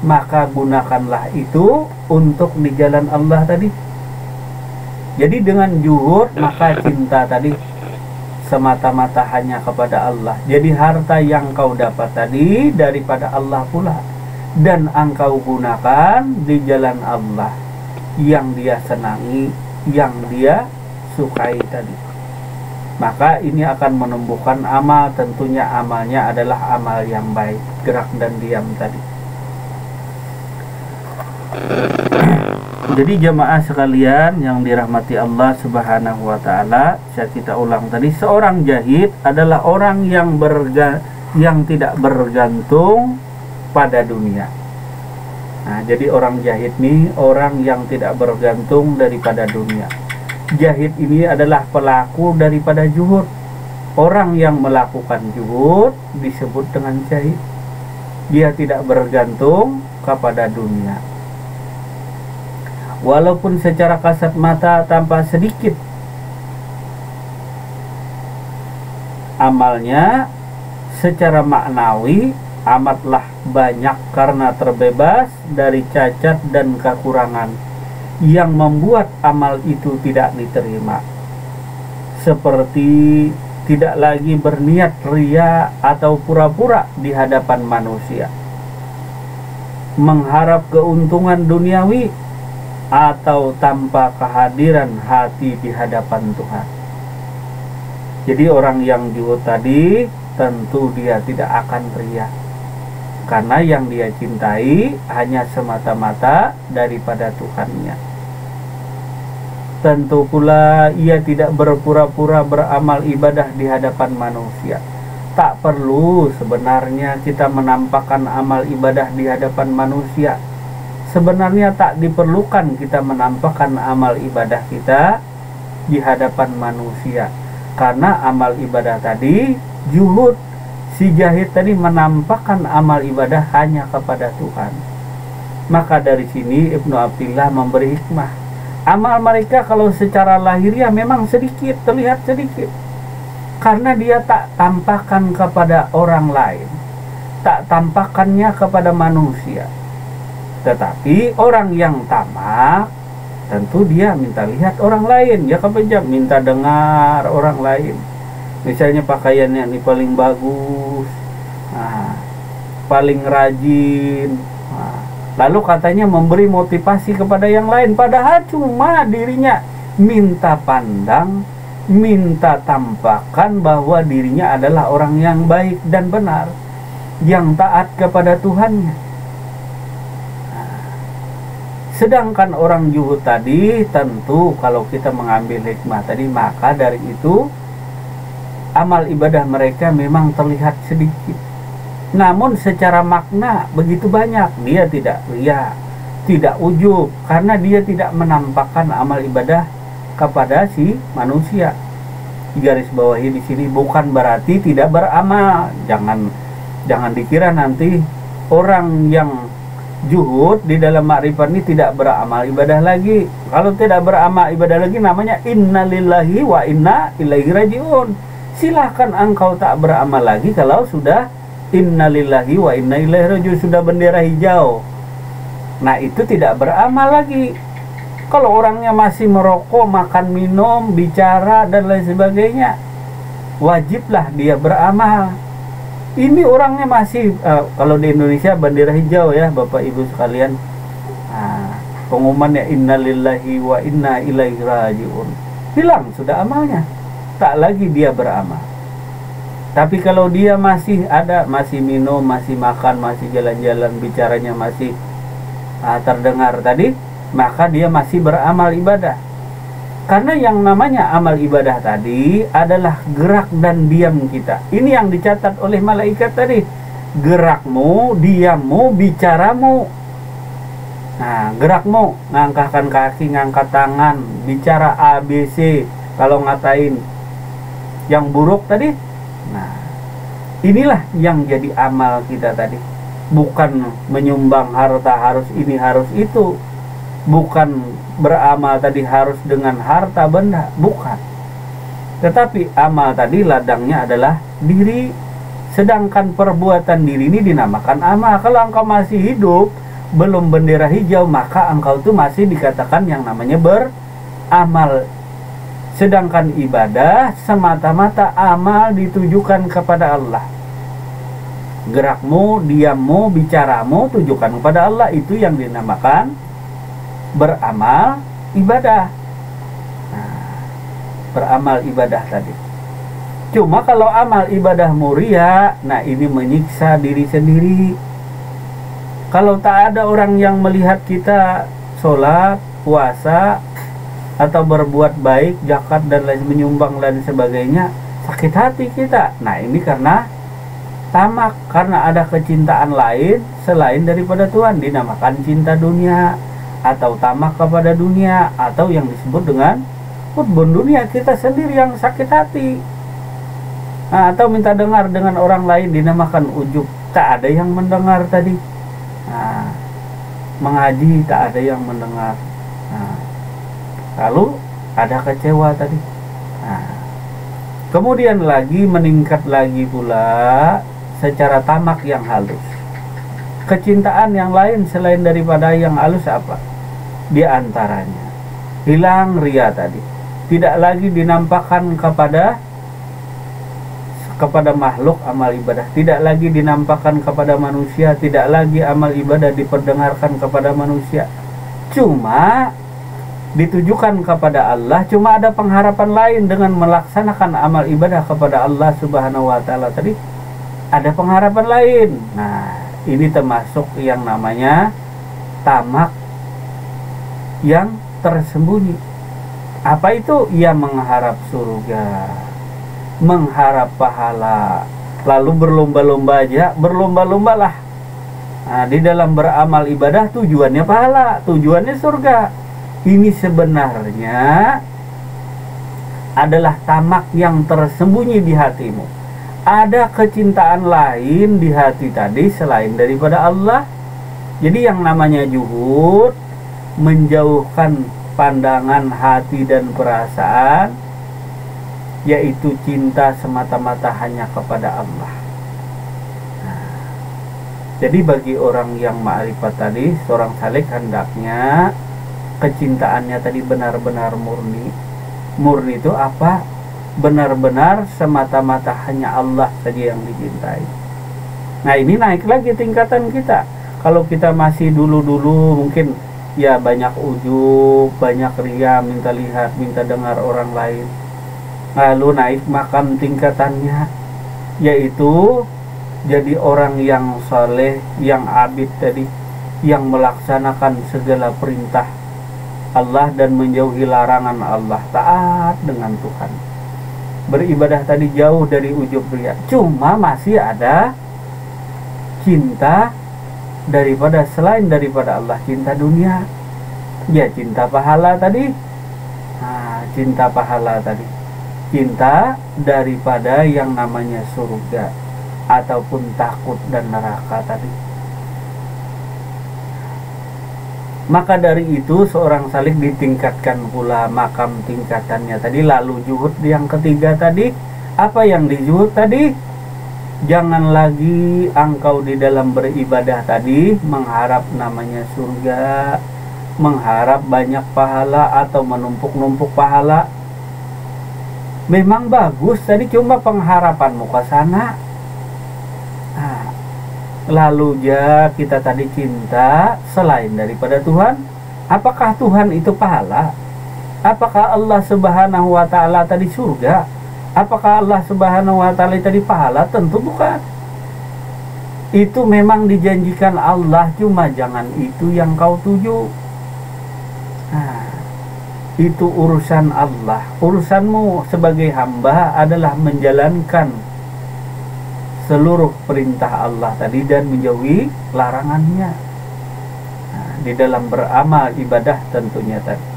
Maka gunakanlah itu untuk di jalan Allah tadi. Jadi dengan juhud, maka cinta tadi semata-mata hanya kepada Allah. Jadi harta yang kau dapat tadi daripada Allah pula, dan engkau gunakan di jalan Allah yang dia senangi, yang dia sukai tadi. Maka ini akan menumbuhkan amal. Tentunya amalnya adalah amal yang baik, gerak dan diam tadi. Jadi jamaah sekalian yang dirahmati Allah Subhanahu wa taala, saya kita ulang tadi, seorang jahid adalah orang yang tidak bergantung pada dunia. Nah, jadi orang jahid nih orang yang tidak bergantung daripada dunia. Jahid ini adalah pelaku daripada juhud. Orang yang melakukan juhud disebut dengan jahid. Dia tidak bergantung kepada dunia. Walaupun secara kasat mata tampak sedikit amalnya, secara maknawi amatlah banyak karena terbebas dari cacat dan kekurangan yang membuat amal itu tidak diterima. Seperti tidak lagi berniat ria atau pura-pura di hadapan manusia, mengharap keuntungan duniawi, atau tanpa kehadiran hati di hadapan Tuhan. Jadi orang yang juhud tadi tentu dia tidak akan ria, karena yang dia cintai hanya semata-mata daripada Tuhannya. Tentu pula ia tidak berpura-pura beramal ibadah di hadapan manusia. Tak perlu sebenarnya kita menampakkan amal ibadah di hadapan manusia. Sebenarnya tak diperlukan kita menampakkan amal ibadah kita di hadapan manusia, karena amal ibadah tadi juhud. Si jahid tadi menampakkan amal ibadah hanya kepada Tuhan. Maka dari sini Ibnu Athiillah memberi hikmah. Amal mereka kalau secara lahiriah memang sedikit, terlihat sedikit, karena dia tak tampakkan kepada orang lain, tak tampakkannya kepada manusia. Tetapi orang yang tamak, tentu dia minta lihat orang lain, ya kepejam, minta dengar orang lain. Misalnya pakaiannya ini paling bagus, paling rajin, lalu katanya memberi motivasi kepada yang lain, padahal cuma dirinya minta pandang, minta tampakkan bahwa dirinya adalah orang yang baik dan benar, yang taat kepada Tuhannya. Sedangkan orang juhud tadi, tentu kalau kita mengambil hikmah tadi, maka dari itu amal ibadah mereka memang terlihat sedikit, namun secara makna begitu banyak. Dia tidak ria, tidak ujub, karena dia tidak menampakkan amal ibadah kepada si manusia. Garis bawahi di sini bukan berarti tidak beramal. Jangan dikira nanti orang yang juhud di dalam makrifat ini tidak beramal ibadah lagi. Kalau tidak beramal ibadah lagi namanya innalillahi wa inna ilaihi rajiun. Silahkan engkau tak beramal lagi kalau sudah innalillahi wa inna ilaihi rajiun, sudah bendera hijau. Nah, itu tidak beramal lagi. Kalau orangnya masih merokok, makan, minum, bicara dan lain sebagainya, wajiblah dia beramal. Ini orangnya masih kalau di Indonesia bendera hijau ya Bapak Ibu sekalian, pengumumannya innalillahi wa inna ilaihi rajiun, hilang sudah amalnya, tak lagi dia beramal. Tapi kalau dia masih ada, masih minum, masih makan, masih jalan-jalan, bicaranya masih terdengar tadi, maka dia masih beramal ibadah. Karena yang namanya amal ibadah tadi adalah gerak dan diam kita. Ini yang dicatat oleh malaikat tadi. Gerakmu, diammu, bicaramu. Nah, gerakmu, ngangkatkan kaki, ngangkat tangan, bicara ABC. Kalau ngatain yang buruk tadi, nah, inilah yang jadi amal kita tadi. Bukan menyumbang harta harus ini harus itu, bukan beramal tadi harus dengan harta benda, bukan. Tetapi amal tadi ladangnya adalah diri, sedangkan perbuatan diri ini dinamakan amal. Kalau engkau masih hidup belum bendera hijau, maka engkau tuh masih dikatakan yang namanya beramal. Sedangkan ibadah semata-mata amal ditujukan kepada Allah. Gerakmu, diammu, bicaramu tujukan kepada Allah, itu yang dinamakan beramal ibadah. Beramal ibadah tadi. Cuma kalau amal ibadah muria, nah ini menyiksa diri sendiri. Kalau tak ada orang yang melihat kita sholat, puasa, atau berbuat baik, zakat dan lain menyumbang dan sebagainya, sakit hati kita. Nah ini karena tamak, karena ada kecintaan lain selain daripada Tuhan, dinamakan cinta dunia atau tamak kepada dunia, atau yang disebut dengan hubun dunia. Kita sendiri yang sakit hati. Nah, atau minta dengar dengan orang lain, dinamakan ujub, tak ada yang mendengar tadi. Nah, mengaji tak ada yang mendengar. Nah, lalu ada kecewa tadi. Nah, kemudian lagi meningkat lagi pula secara tamak yang halus. Kecintaan yang lain selain daripada yang halus apa? Di antaranya hilang ria tadi. Tidak lagi dinampakkan kepada makhluk amal ibadah, tidak lagi dinampakkan kepada manusia, tidak lagi amal ibadah diperdengarkan kepada manusia, cuma ditujukan kepada Allah. Cuma ada pengharapan lain dengan melaksanakan amal ibadah kepada Allah Subhanahu wa Ta'ala tadi, ada pengharapan lain. Nah ini termasuk yang namanya tamak yang tersembunyi. Apa itu? Ia mengharap surga, mengharap pahala, lalu berlomba-lomba aja, berlomba-lombalah. Nah, di dalam beramal ibadah tujuannya pahala, tujuannya surga. Ini sebenarnya adalah tamak yang tersembunyi di hatimu. Ada kecintaan lain di hati tadi selain daripada Allah. Jadi yang namanya juhud, menjauhkan pandangan hati dan perasaan, yaitu cinta semata-mata hanya kepada Allah. Nah, jadi bagi orang yang ma'rifat tadi, seorang salik hendaknya kecintaannya tadi benar-benar murni. Murni itu apa? Benar-benar semata-mata hanya Allah saja yang dicintai. Nah ini naik lagi tingkatan kita. Kalau kita masih dulu-dulu mungkin ya banyak ujub, banyak ria, minta lihat, minta dengar orang lain. Lalu naik makam tingkatannya, yaitu jadi orang yang saleh, yang abid tadi, yang melaksanakan segala perintah Allah dan menjauhi larangan Allah, taat dengan Tuhan. Beribadah tadi jauh dari ujub ria. Cuma masih ada cinta daripada selain daripada Allah, cinta dunia. Ya cinta pahala tadi. Nah, cinta pahala tadi, cinta daripada yang namanya surga ataupun takut dan neraka tadi. Maka dari itu seorang salik ditingkatkan pula makam tingkatannya tadi. Lalu juhud yang ketiga tadi, apa yang dijuhud tadi? Jangan lagi engkau di dalam beribadah tadi mengharap namanya surga, mengharap banyak pahala atau menumpuk-numpuk pahala. Memang bagus tadi, cuma pengharapanmu ke sana. Nah, lalu ya kita tadi cinta selain daripada Tuhan. Apakah Tuhan itu pahala? Apakah Allah Subhanahu wa Ta'ala tadi surga? Apakah Allah Subhanahu wa Ta'ala tadi pahala? Tentu bukan. Itu memang dijanjikan Allah, cuma jangan itu yang kau tuju. Nah, itu urusan Allah. Urusanmu sebagai hamba adalah menjalankan seluruh perintah Allah tadi dan menjauhi larangannya. Nah, di dalam beramal ibadah tentunya tadi.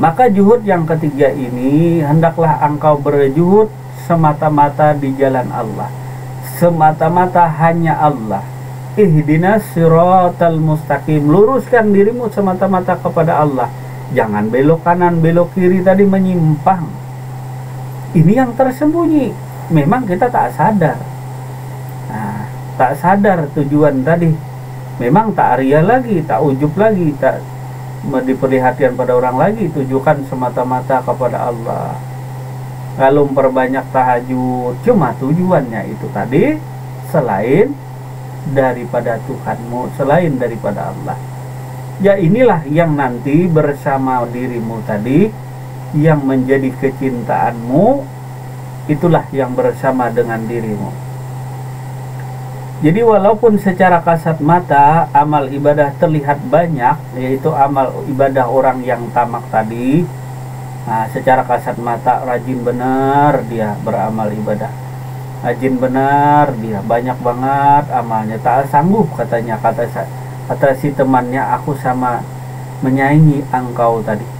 Maka juhud yang ketiga ini, hendaklah engkau berjuhud semata-mata di jalan Allah, semata-mata hanya Allah. Ihdinas siratal mustaqim, luruskan dirimu semata-mata kepada Allah. Jangan belok kanan belok kiri tadi menyimpang. Ini yang tersembunyi, memang kita tak sadar. Nah, tak sadar tujuan tadi, memang tak ria lagi, tak ujub lagi, tak diperlihatkan pada orang lagi, tujukan semata-mata kepada Allah. Lalu memperbanyak tahajud, cuma tujuannya itu tadi selain daripada Tuhanmu, selain daripada Allah. Ya inilah yang nanti bersama dirimu tadi, yang menjadi kecintaanmu, itulah yang bersama dengan dirimu. Jadi walaupun secara kasat mata amal ibadah terlihat banyak, yaitu amal ibadah orang yang tamak tadi, nah, secara kasat mata rajin benar dia beramal ibadah, rajin benar dia, banyak banget amalnya, tak sanggup katanya, kata si temannya, aku sama menyaingi engkau tadi.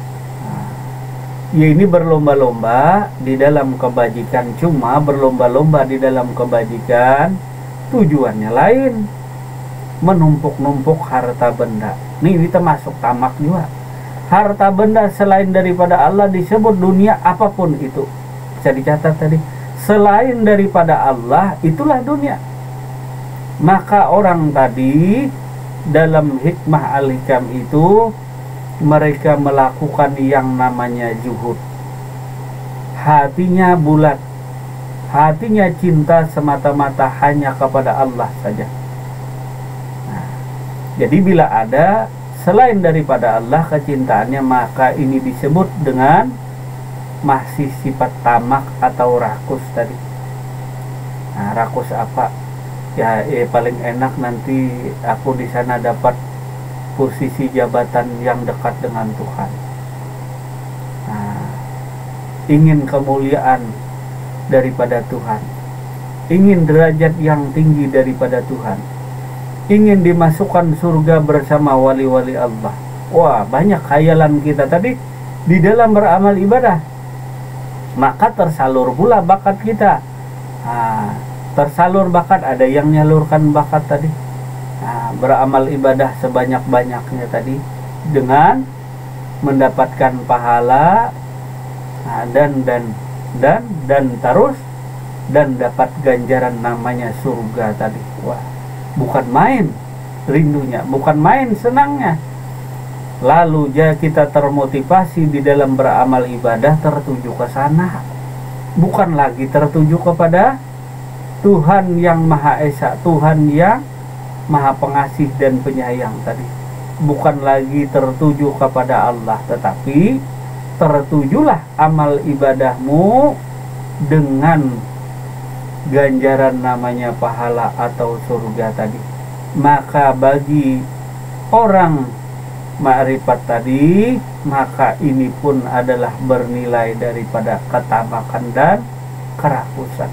Ya ini berlomba-lomba di dalam kebajikan, cuma berlomba-lomba di dalam kebajikan tujuannya lain, menumpuk-numpuk harta benda. Ini termasuk tamak juga. Harta benda selain daripada Allah disebut dunia apapun itu, bisa dicatat tadi, selain daripada Allah itulah dunia. Maka orang tadi dalam hikmah al-hikam itu mereka melakukan yang namanya zuhud. Hatinya bulat, hatinya cinta semata-mata hanya kepada Allah saja. Nah, jadi bila ada selain daripada Allah kecintaannya, maka ini disebut dengan masih sifat tamak atau rakus tadi. Nah, rakus apa? Ya, paling enak nanti aku di sana dapat posisi jabatan yang dekat dengan Tuhan. Nah, ingin kemuliaan daripada Tuhan, ingin derajat yang tinggi daripada Tuhan, ingin dimasukkan surga bersama wali-wali Allah. Wah, banyak khayalan kita tadi di dalam beramal ibadah, maka tersalur pula bakat kita. Nah, tersalur bakat, ada yang nyalurkan bakat tadi. Nah, beramal ibadah sebanyak-banyaknya tadi dengan mendapatkan pahala, nah, dan terus dan dapat ganjaran namanya surga tadi. Wah, bukan main rindunya, bukan main senangnya. Lalu kita termotivasi di dalam beramal ibadah tertuju ke sana, bukan lagi tertuju kepada Tuhan yang Maha Esa, Tuhan yang Maha Pengasih dan Penyayang tadi. Bukan lagi tertuju kepada Allah, tetapi tertujulah amal ibadahmu dengan ganjaran namanya pahala atau surga tadi. Maka bagi orang ma'rifat tadi, maka ini pun adalah bernilai daripada ketamakan dan kerakusan.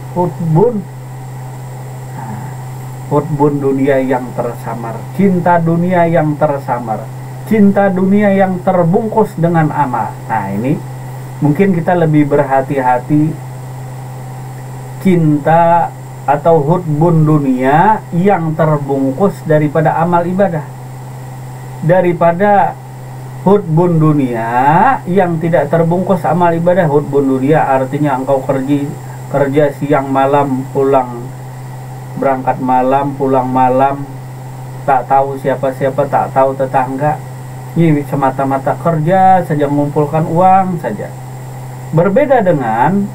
Hutbun dunia yang tersamar, cinta dunia yang tersamar, cinta dunia yang terbungkus dengan amal. Nah, ini mungkin kita lebih berhati-hati, cinta atau hutbun dunia yang terbungkus daripada amal ibadah, daripada hutbun dunia yang tidak terbungkus amal ibadah. Hutbun dunia artinya engkau kerja siang malam, berangkat malam, pulang malam, tak tahu siapa-siapa, tak tahu tetangga. Ini semata-mata kerja saja, mengumpulkan uang saja. Berbeda dengan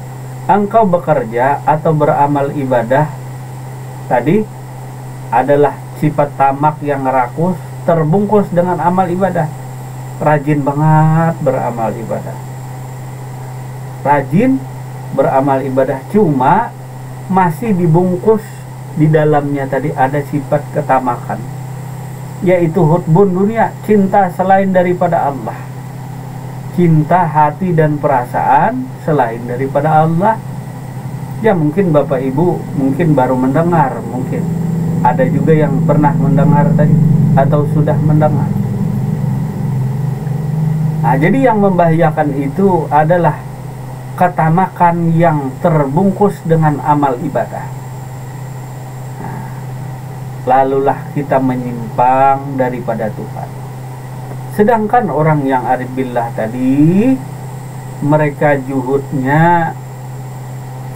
engkau bekerja atau beramal ibadah tadi adalah sifat tamak yang rakus, terbungkus dengan amal ibadah. Rajin banget beramal ibadah, rajin beramal ibadah, cuma masih dibungkus di dalamnya tadi ada sifat ketamakan, yaitu hutbun dunia, cinta selain daripada Allah, cinta hati dan perasaan selain daripada Allah. Ya mungkin Bapak Ibu mungkin baru mendengar, mungkin ada juga yang pernah mendengar tadi atau sudah mendengar. Nah, jadi yang membahayakan itu adalah ketamakan yang terbungkus dengan amal ibadah. Lalulah kita menyimpang daripada Tuhan. Sedangkan orang yang arif billah tadi, mereka juhudnya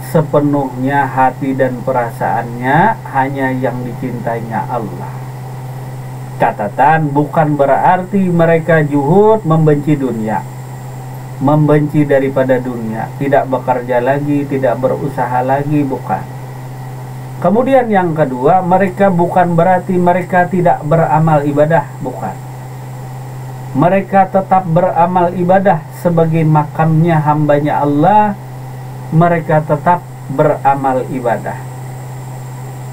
sepenuhnya hati dan perasaannya hanya yang dicintainya Allah. Catatan, bukan berarti mereka juhud membenci dunia, membenci daripada dunia, tidak bekerja lagi, tidak berusaha lagi, bukan. Kemudian yang kedua, mereka bukan berarti mereka tidak beramal ibadah, bukan. Mereka tetap beramal ibadah sebagai makamnya hambanya Allah, mereka tetap beramal ibadah.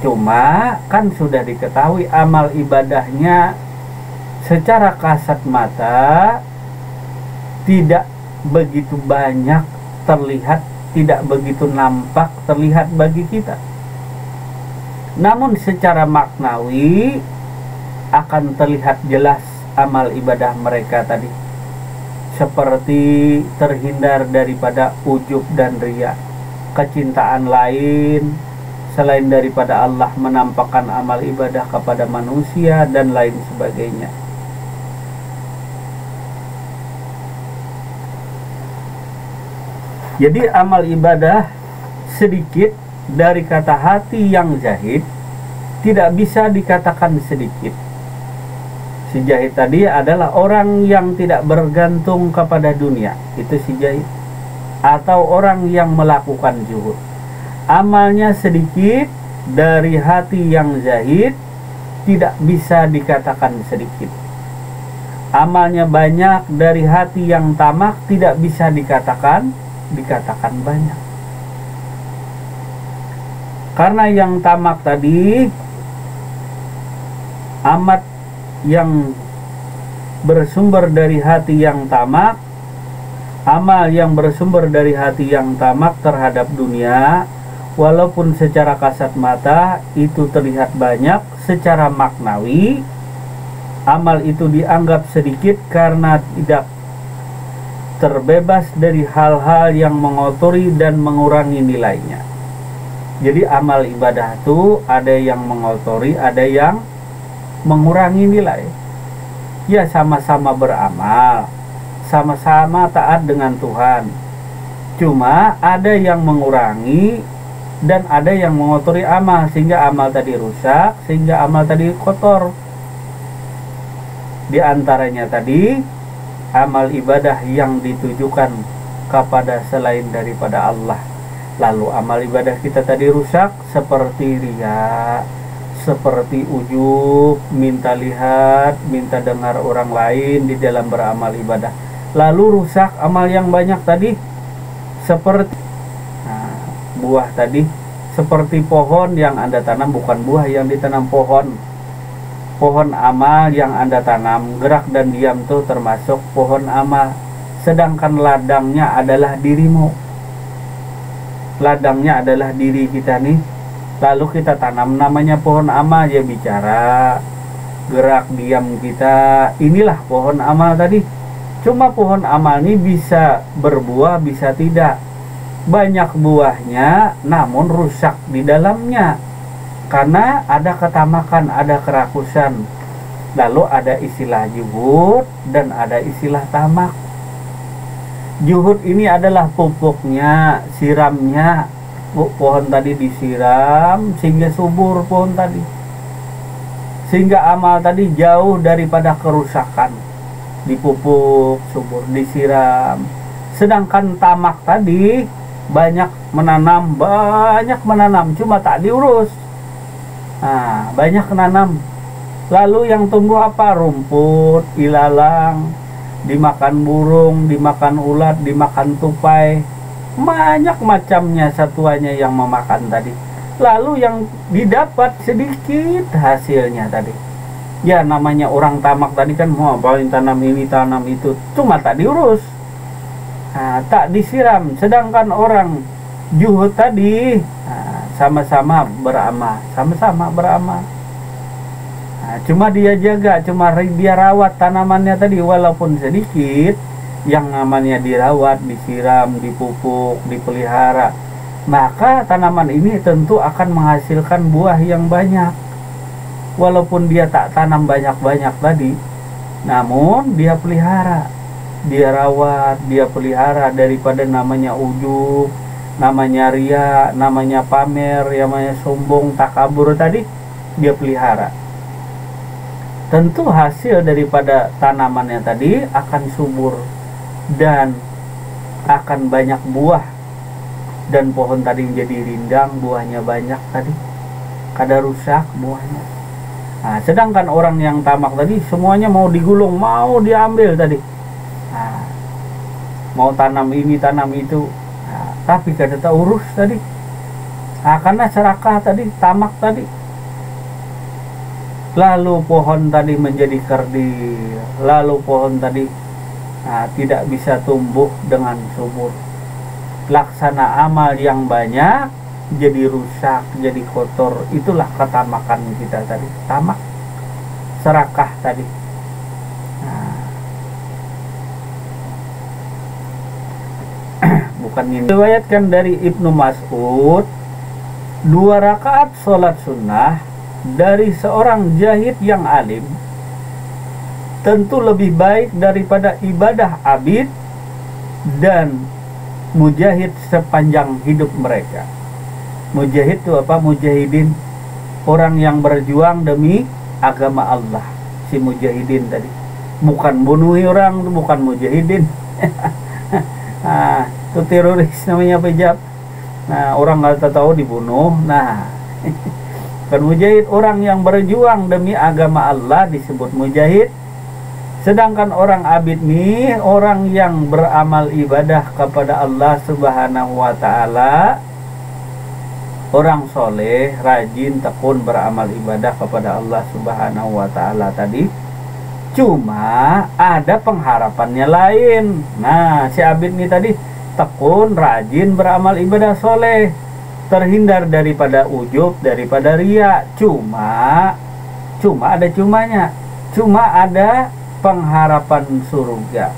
Cuma kan sudah diketahui amal ibadahnya secara kasat mata tidak begitu banyak terlihat, tidak begitu nampak terlihat bagi kita. Namun secara maknawi akan terlihat jelas amal ibadah mereka tadi, seperti terhindar daripada ujub dan riya, kecintaan lain selain daripada Allah, menampakkan amal ibadah kepada manusia dan lain sebagainya. Jadi amal ibadah sedikit dari kata hati yang zahid tidak bisa dikatakan sedikit. Si zahid tadi adalah orang yang tidak bergantung kepada dunia, itu si zahid. Atau orang yang melakukan zuhud. Amalnya sedikit dari hati yang zahid tidak bisa dikatakan sedikit. Amalnya banyak dari hati yang tamak tidak bisa dikatakan banyak. Karena yang tamak tadi amat yang bersumber dari hati yang tamak, amal yang bersumber dari hati yang tamak terhadap dunia, walaupun secara kasat mata itu terlihat banyak, secara maknawi amal itu dianggap sedikit karena tidak terbebas dari hal-hal yang mengotori dan mengurangi nilainya. Jadi amal ibadah itu ada yang mengotori, ada yang mengurangi nilai. Ya sama-sama beramal, sama-sama taat dengan Tuhan. Cuma ada yang mengurangi dan ada yang mengotori amal, sehingga amal tadi rusak, sehingga amal tadi kotor. Di antaranya tadi amal ibadah yang ditujukan kepada selain daripada Allah. Lalu amal ibadah kita tadi rusak seperti riya, seperti ujub, minta lihat, minta dengar orang lain di dalam beramal ibadah. Lalu rusak amal yang banyak tadi seperti buah tadi, seperti pohon yang Anda tanam, bukan buah yang ditanam, pohon. Pohon amal yang Anda tanam, gerak dan diam tuh termasuk pohon amal. Sedangkan ladangnya adalah dirimu. Ladangnya adalah diri kita nih. Lalu kita tanam namanya pohon amal, ya bicara, gerak diam kita, inilah pohon amal tadi. Cuma pohon amal ini bisa berbuah, bisa tidak. Banyak buahnya namun rusak di dalamnya karena ada ketamakan, ada kerakusan. Lalu ada istilah juhud dan ada istilah tamak. Juhud ini adalah pupuknya, siramnya. Pohon tadi disiram sehingga subur pohon tadi, sehingga amal tadi jauh daripada kerusakan. Dipupuk, subur, disiram. Sedangkan tamak tadi banyak menanam, cuma tak diurus. Banyak menanam, lalu yang tumbuh apa? Rumput, ilalang, dimakan burung, dimakan ulat, dimakan tupai, banyak macamnya satuannya yang memakan tadi. Lalu yang didapat sedikit hasilnya tadi. Ya namanya orang tamak tadi kan mau tanam ini tanam itu, cuma tak diurus, tak disiram. Sedangkan orang juhud tadi sama-sama beramal, cuma dia jaga, cuma dia rawat tanamannya tadi, walaupun sedikit. Yang namanya dirawat, disiram, dipupuk, dipelihara, maka tanaman ini tentu akan menghasilkan buah yang banyak. Walaupun dia tak tanam banyak-banyak tadi, namun dia pelihara, dia rawat, dia pelihara, daripada namanya ujub, namanya ria, namanya pamer, namanya sombong, takabur tadi dia pelihara. Tentu hasil daripada tanamannya tadi akan subur dan akan banyak buah, dan pohon tadi menjadi rindang, buahnya banyak tadi, kada rusak buahnya. Nah, sedangkan orang yang tamak tadi semuanya mau digulung, mau diambil tadi. Nah, mau tanam ini, tanam itu, nah, tapi kada tahu urus tadi. Nah, karena serakah tadi, tamak tadi. Lalu pohon tadi menjadi kerdil, lalu pohon tadi tidak bisa tumbuh dengan subur. Laksana amal yang banyak jadi rusak, jadi kotor. Itulah ketamakan kita tadi, tamak, serakah tadi. Bukan ini. Diriwayatkan dari Ibnu Mas'ud, 2 rakaat sholat sunnah dari seorang jahid yang alim tentu lebih baik daripada ibadah abid dan mujahid sepanjang hidup mereka. Mujahid itu apa? Mujahidin, orang yang berjuang demi agama Allah. Si mujahidin tadi bukan bunuh orang, bukan mujahidin. Itu teroris namanya, pejab. Nah, orang nggak tahu dibunuh. Nah, kan mujahid orang yang berjuang demi agama Allah disebut mujahid. Sedangkan orang abid nih orang yang beramal ibadah kepada Allah Subhanahu wa taala. Orang soleh, rajin, tekun beramal ibadah kepada Allah Subhanahu wa taala tadi. Cuma ada pengharapannya lain. Nah, si abid nih tadi tekun, rajin beramal ibadah soleh, terhindar daripada ujub, daripada ria. Cuma ada cumanya. Cuma ada pengharapan surga,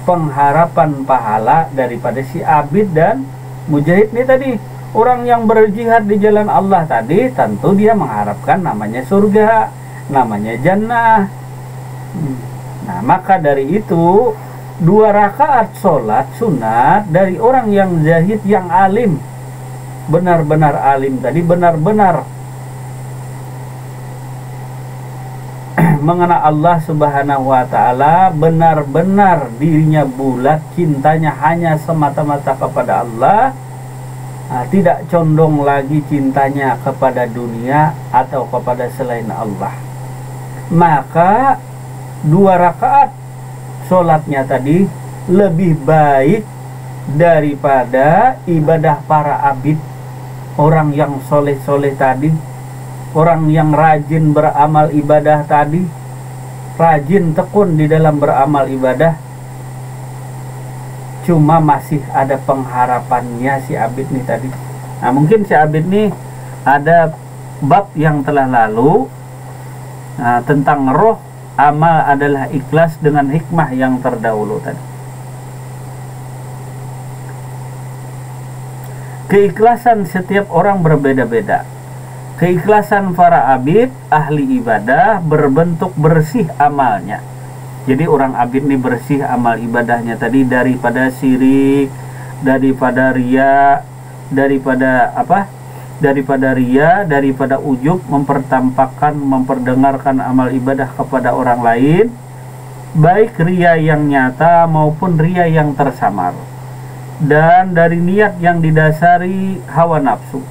pengharapan pahala daripada si abid dan mujahid ini tadi. Orang yang berjihad di jalan Allah tadi tentu dia mengharapkan namanya surga, namanya jannah. Nah, maka dari itu 2 rakaat sholat sunat dari orang yang zahid yang alim, benar-benar alim tadi, benar-benar mengenal Allah Subhanahu wa taala, benar-benar dirinya bulat, cintanya hanya semata-mata kepada Allah, tidak condong lagi cintanya kepada dunia atau kepada selain Allah. Maka 2 rakaat sholatnya tadi lebih baik daripada ibadah para abid, orang yang soleh-soleh tadi, orang yang rajin beramal ibadah tadi, rajin tekun di dalam beramal ibadah. Cuma masih ada pengharapannya si abid nih tadi. Nah, mungkin si abid nih ada bab yang telah lalu tentang roh amal adalah ikhlas dengan hikmah yang terdahulu tadi. Keikhlasan setiap orang berbeda-beda. Keikhlasan para abid, ahli ibadah, berbentuk bersih amalnya. Jadi orang abid ini bersih amal ibadahnya tadi daripada syirik, daripada riya, daripada ujub, mempertampakkan, memperdengarkan amal ibadah kepada orang lain, baik riya yang nyata maupun riya yang tersamar, dan dari niat yang didasari hawa nafsu.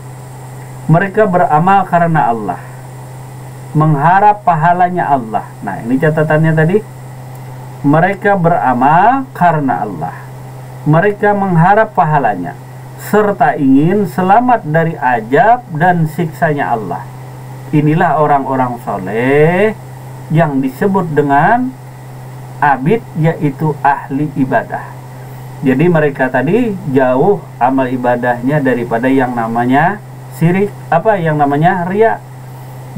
Mereka beramal karena Allah, mengharap pahalanya Allah. Nah, ini catatannya tadi, mereka beramal karena Allah, mereka mengharap pahalanya, serta ingin selamat dari azab dan siksanya Allah. Inilah orang-orang soleh yang disebut dengan abid, yaitu ahli ibadah. Jadi mereka tadi jauh amal ibadahnya daripada yang namanya syirik, yang namanya riya,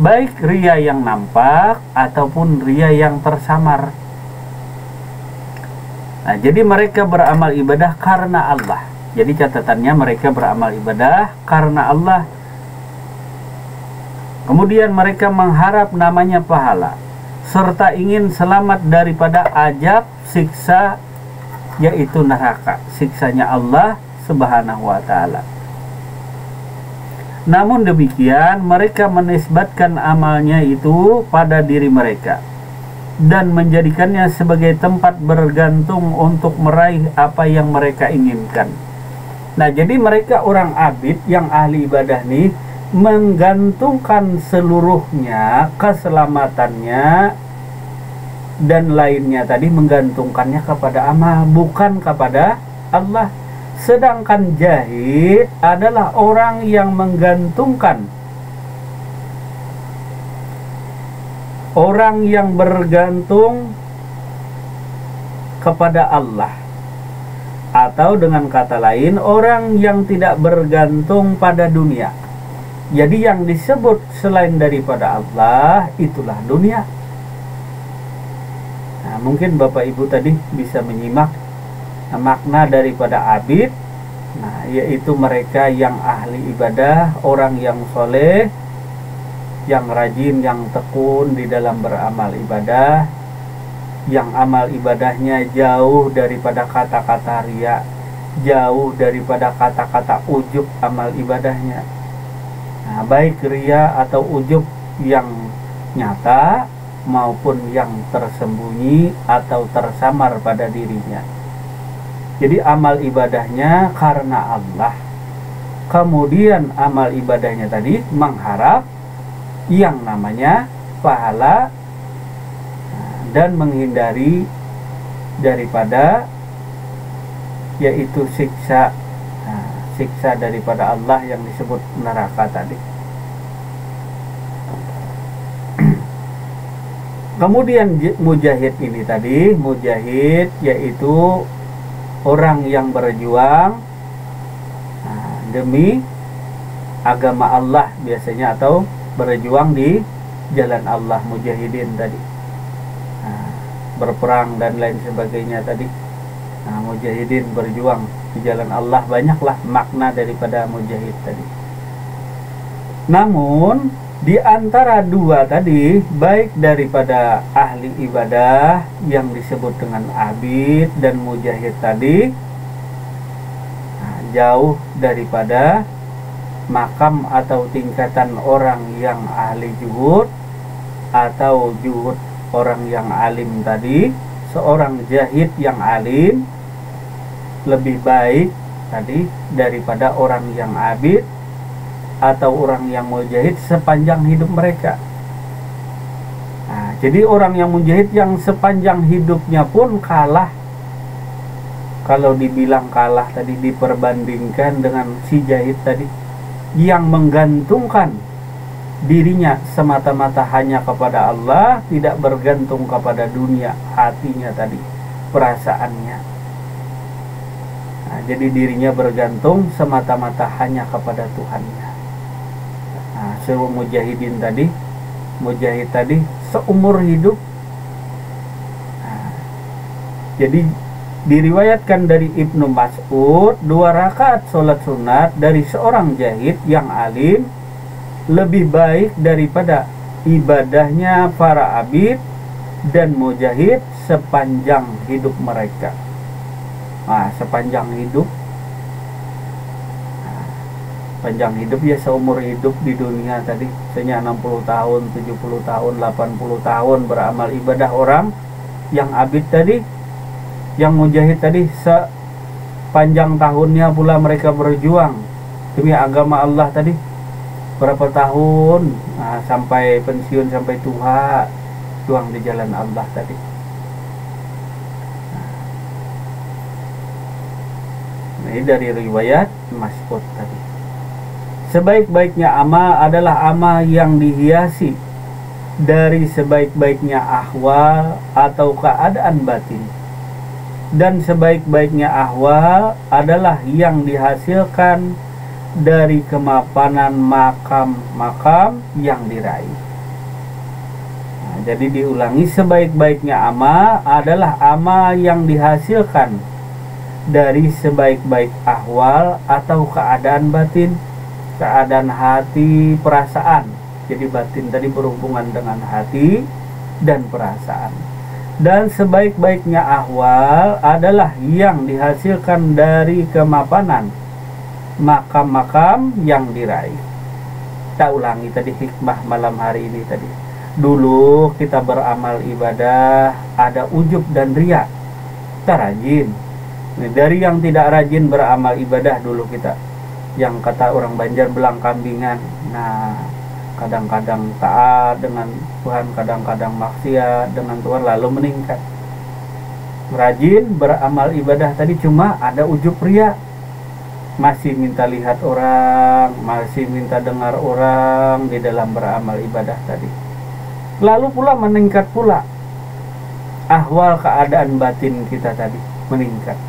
baik riya yang nampak ataupun riya yang tersamar. Nah, jadi mereka beramal ibadah karena Allah. Jadi catatannya mereka beramal ibadah karena Allah. Kemudian mereka mengharap namanya pahala, serta ingin selamat daripada azab, siksa, yaitu neraka, siksanya Allah Subhanahu wa taala. Namun demikian, mereka menisbatkan amalnya itu pada diri mereka dan menjadikannya sebagai tempat bergantung untuk meraih apa yang mereka inginkan. Nah, jadi mereka orang abid yang ahli ibadah nih menggantungkan seluruhnya, keselamatannya dan lainnya tadi menggantungkannya kepada amal, bukan kepada Allah. Sedangkan jahid adalah orang yang menggantungkan, orang yang bergantung kepada Allah, atau dengan kata lain orang yang tidak bergantung pada dunia. Jadi yang disebut selain daripada Allah itulah dunia. Nah, mungkin Bapak Ibu tadi bisa menyimak makna daripada abid, nah, yaitu mereka yang ahli ibadah, orang yang soleh, yang rajin, yang tekun di dalam beramal ibadah, yang amal ibadahnya jauh daripada kata-kata riya, jauh daripada kata-kata ujub amal ibadahnya. Nah, baik riya atau ujub yang nyata maupun yang tersembunyi atau tersamar pada dirinya. Jadi amal ibadahnya karena Allah, kemudian amal ibadahnya tadi mengharap yang namanya pahala dan menghindari daripada yaitu siksa, siksa daripada Allah yang disebut neraka tadi. Kemudian mujahid ini tadi, mujahid yaitu orang yang berjuang demi agama Allah biasanya, atau berjuang di jalan Allah, mujahidin tadi, berperang dan lain sebagainya tadi. Mujahidin berjuang di jalan Allah, banyaklah makna daripada mujahid tadi. Namun di antara dua tadi, baik daripada ahli ibadah yang disebut dengan abid dan mujahid tadi, jauh daripada makam atau tingkatan orang yang ahli juhud atau juhud orang yang alim tadi. Seorang jahid yang alim lebih baik tadi daripada orang yang abid atau orang yang mujahid sepanjang hidup mereka. Nah, jadi orang yang mujahid yang sepanjang hidupnya pun kalah, kalau dibilang kalah tadi, diperbandingkan dengan si jahid tadi yang menggantungkan dirinya semata-mata hanya kepada Allah, tidak bergantung kepada dunia, hatinya tadi, perasaannya. Nah, jadi dirinya bergantung semata-mata hanya kepada Tuhannya. Nah, seluruh mujahidin tadi, mujahid tadi seumur hidup. Nah, jadi diriwayatkan dari Ibnu Mas'ud, 2 rakaat sholat sunat dari seorang jahid yang alim lebih baik daripada ibadahnya para abid dan mujahid sepanjang hidup mereka. Nah, sepanjang hidup, panjang hidup ya seumur hidup di dunia tadi, misalnya 60 tahun, 70 tahun, 80 tahun beramal ibadah orang yang abid tadi, yang mujahid tadi sepanjang tahunnya pula mereka berjuang demi agama Allah tadi, berapa tahun, sampai pensiun, sampai tua, juang di jalan Allah tadi. Nah, ini dari riwayat Mas'ud tadi. Sebaik-baiknya amal adalah amal yang dihiasi dari sebaik-baiknya ahwal atau keadaan batin. Dan sebaik-baiknya ahwal adalah yang dihasilkan dari kemapanan makam-makam yang diraih. Nah, jadi diulangi, sebaik-baiknya amal adalah amal yang dihasilkan dari sebaik-baik ahwal atau keadaan batin, keadaan hati, perasaan. Jadi batin tadi berhubungan dengan hati dan perasaan. Dan sebaik-baiknya ahwal adalah yang dihasilkan dari kemapanan makam-makam yang diraih. Kita ulangi tadi hikmah malam hari ini tadi. Dulu kita beramal ibadah ada ujub dan riya, kita rajin. Dari yang tidak rajin beramal ibadah dulu kita, yang kata orang Banjar belang kambingan. Nah, kadang-kadang taat dengan Tuhan, kadang-kadang maksiat dengan Tuhan, lalu meningkat. Rajin beramal ibadah tadi cuma ada ujub riya, masih minta lihat orang, masih minta dengar orang di dalam beramal ibadah tadi. Lalu pula meningkat pula ahwal keadaan batin kita tadi, meningkat.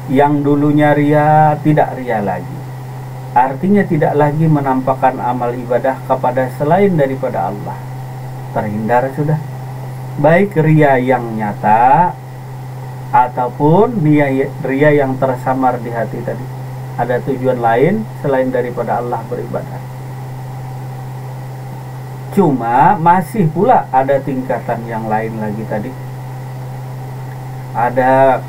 Yang dulunya ria tidak ria lagi, artinya tidak lagi menampakkan amal ibadah kepada selain daripada Allah. Terhindar sudah, baik ria yang nyata ataupun ria yang tersamar di hati tadi, ada tujuan lain selain daripada Allah beribadah. Cuma masih pula ada tingkatan yang lain lagi tadi, ada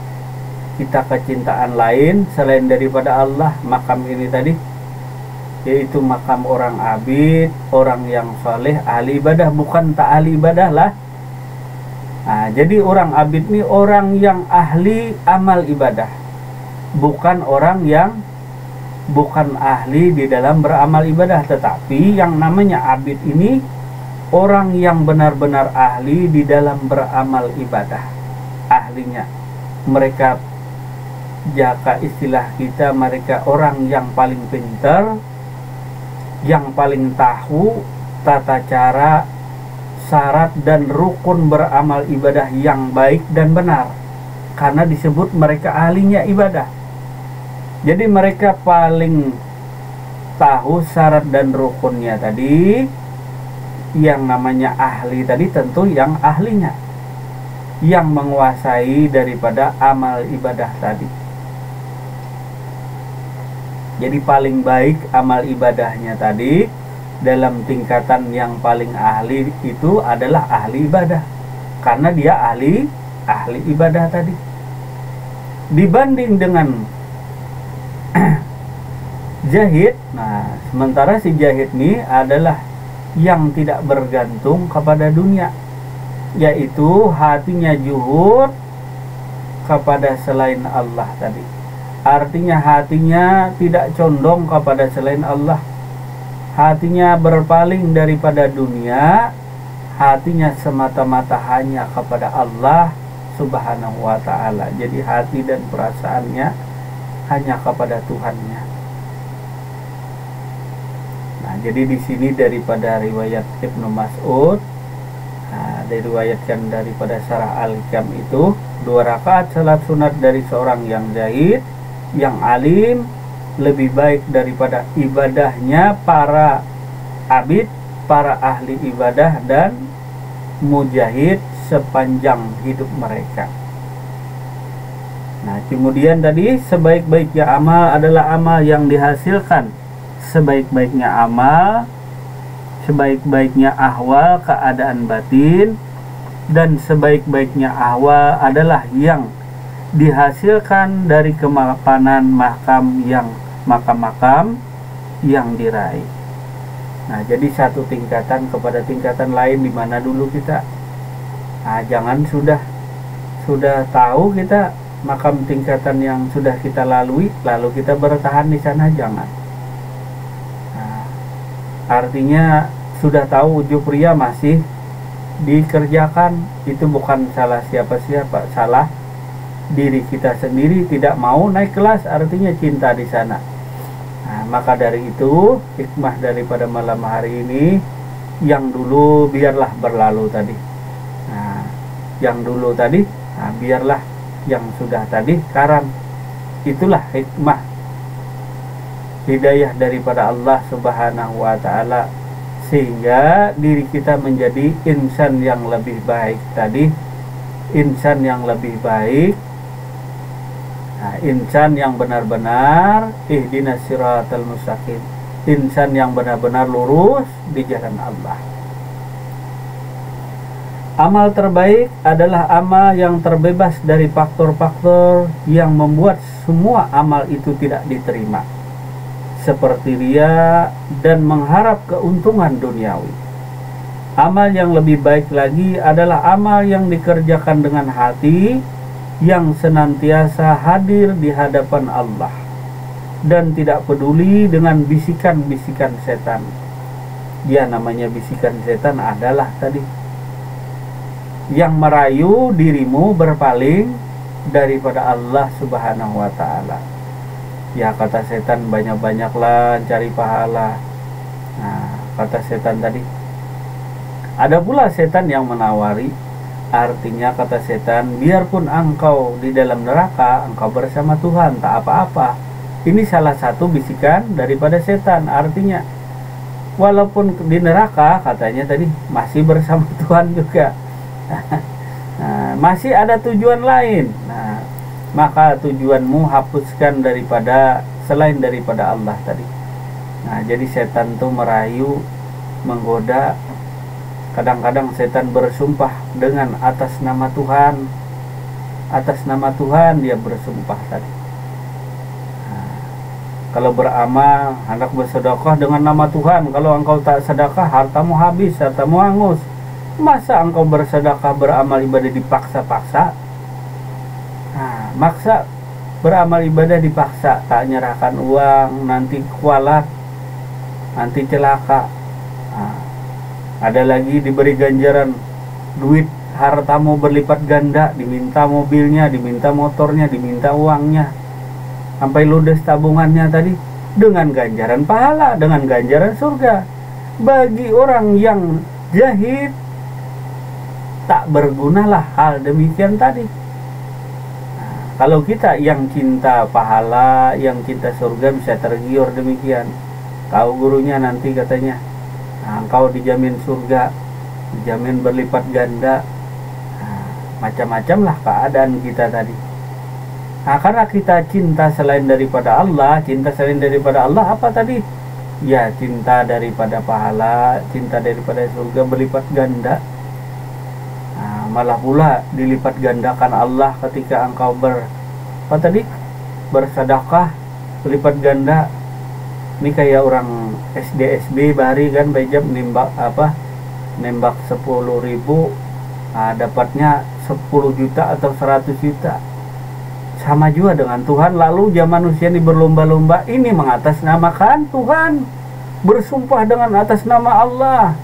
kita kecintaan lain selain daripada Allah. Makam ini tadi yaitu makam orang abid, orang yang soleh, ahli ibadah, bukan tak ahli ibadah lah. Nah, jadi orang abid ini orang yang ahli amal ibadah, bukan orang yang bukan ahli di dalam beramal ibadah. Tetapi yang namanya abid ini orang yang benar-benar ahli di dalam beramal ibadah. Ahlinya mereka, jaka istilah kita, mereka orang yang paling pintar, yang paling tahu tata cara, syarat dan rukun beramal ibadah yang baik dan benar, karena disebut mereka ahlinya ibadah. Jadi mereka paling tahu syarat dan rukunnya tadi. Yang namanya ahli tadi tentu yang ahlinya, yang menguasai daripada amal ibadah tadi. Jadi paling baik amal ibadahnya tadi, dalam tingkatan yang paling ahli itu adalah ahli ibadah, karena dia ahli ibadah tadi. Dibanding dengan jahid, nah sementara si jahid ini adalah yang tidak bergantung kepada dunia, yaitu hatinya juhud kepada selain Allah tadi. Artinya hatinya tidak condong kepada selain Allah, hatinya berpaling daripada dunia, hatinya semata-mata hanya kepada Allah Subhanahu wa ta'ala. Jadi hati dan perasaannya hanya kepada Tuhannya. Nah, jadi di sini daripada riwayat Ibnu Mas'ud, diriwayatkan daripada Syarah Al-Hikam itu, 2 rakaat salat sunat dari seorang yang zahid, yang alim, lebih baik daripada ibadahnya para abid, para ahli ibadah dan mujahid sepanjang hidup mereka. Nah, kemudian tadi sebaik-baiknya amal adalah amal yang dihasilkan sebaik-baiknya amal, sebaik-baiknya ahwal keadaan batin, dan sebaik-baiknya ahwal adalah yang dihasilkan dari kemapanan makam-makam yang diraih. Nah, jadi satu tingkatan kepada tingkatan lain, di mana dulu kita jangan sudah tahu kita makam tingkatan yang sudah kita lalui lalu kita bertahan di sana, jangan. Artinya sudah tahu ujub riya masih dikerjakan, itu bukan salah siapa-siapa, salah diri kita sendiri, tidak mau naik kelas, artinya cinta di sana. Nah, maka dari itu hikmah daripada malam hari ini, yang dulu biarlah berlalu tadi. Nah, yang dulu tadi, biarlah yang sudah tadi sekarang. Itulah hikmah hidayah daripada Allah Subhanahu wa ta'ala, sehingga diri kita menjadi insan yang lebih baik tadi, insan yang lebih baik, insan yang benar-benar ihdinas siratal mustaqim, insan yang benar-benar lurus di jalan Allah. Amal terbaik adalah amal yang terbebas dari faktor-faktor yang membuat semua amal itu tidak diterima, seperti riya dan mengharap keuntungan duniawi. Amal yang lebih baik lagi adalah amal yang dikerjakan dengan hati yang senantiasa hadir di hadapan Allah dan tidak peduli dengan bisikan-bisikan setan. Ya, namanya bisikan setan adalah tadi yang merayu dirimu berpaling daripada Allah Subhanahu wa ta'ala. Ya, kata setan, banyak-banyaklah cari pahala. Nah, kata setan tadi. Ada pula setan yang menawari, artinya kata setan, biarpun engkau di dalam neraka, engkau bersama Tuhan, tak apa-apa. Ini salah satu bisikan daripada setan, artinya walaupun di neraka, katanya tadi, masih bersama Tuhan juga. Nah, masih ada tujuan lain. Nah, maka tujuanmu hapuskan daripada selain daripada Allah tadi. Nah, jadi setan tuh merayu, menggoda. Kadang-kadang setan bersumpah dengan atas nama Tuhan. Atas nama Tuhan dia bersumpah tadi. Nah, kalau beramal, hendak bersedekah dengan nama Tuhan. Kalau engkau tak sedekah, hartamu habis, hartamu hangus. Masa engkau bersedekah, beramal ibadah dipaksa-paksa? Nah, maksa beramal ibadah dipaksa, tak nyerahkan uang, nanti kualat, nanti celaka. Nah, ada lagi diberi ganjaran duit, hartamu berlipat ganda, diminta mobilnya, diminta motornya, diminta uangnya, sampai ludes tabungannya tadi, dengan ganjaran pahala, dengan ganjaran surga. Bagi orang yang jahil, tak bergunalah hal demikian tadi. Nah, kalau kita yang cinta pahala, yang cinta surga bisa tergiur demikian. Tahu gurunya nanti katanya, nah, engkau dijamin surga, dijamin berlipat ganda. Nah, macam-macam lah keadaan kita tadi. Nah, karena kita cinta selain daripada Allah, cinta selain daripada Allah apa tadi? Ya, cinta daripada pahala, cinta daripada surga berlipat ganda. Malah pula dilipat gandakan Allah ketika engkau bersedekah, berlipat ganda. Ini kayak orang SD SB bari kan bejam nembak 10.000, nah, dapatnya 10 juta atau 100 juta. Sama juga dengan Tuhan. Lalu zaman manusia ini berlomba-lomba, ini mengatasnamakan Tuhan, bersumpah dengan atas nama Allah,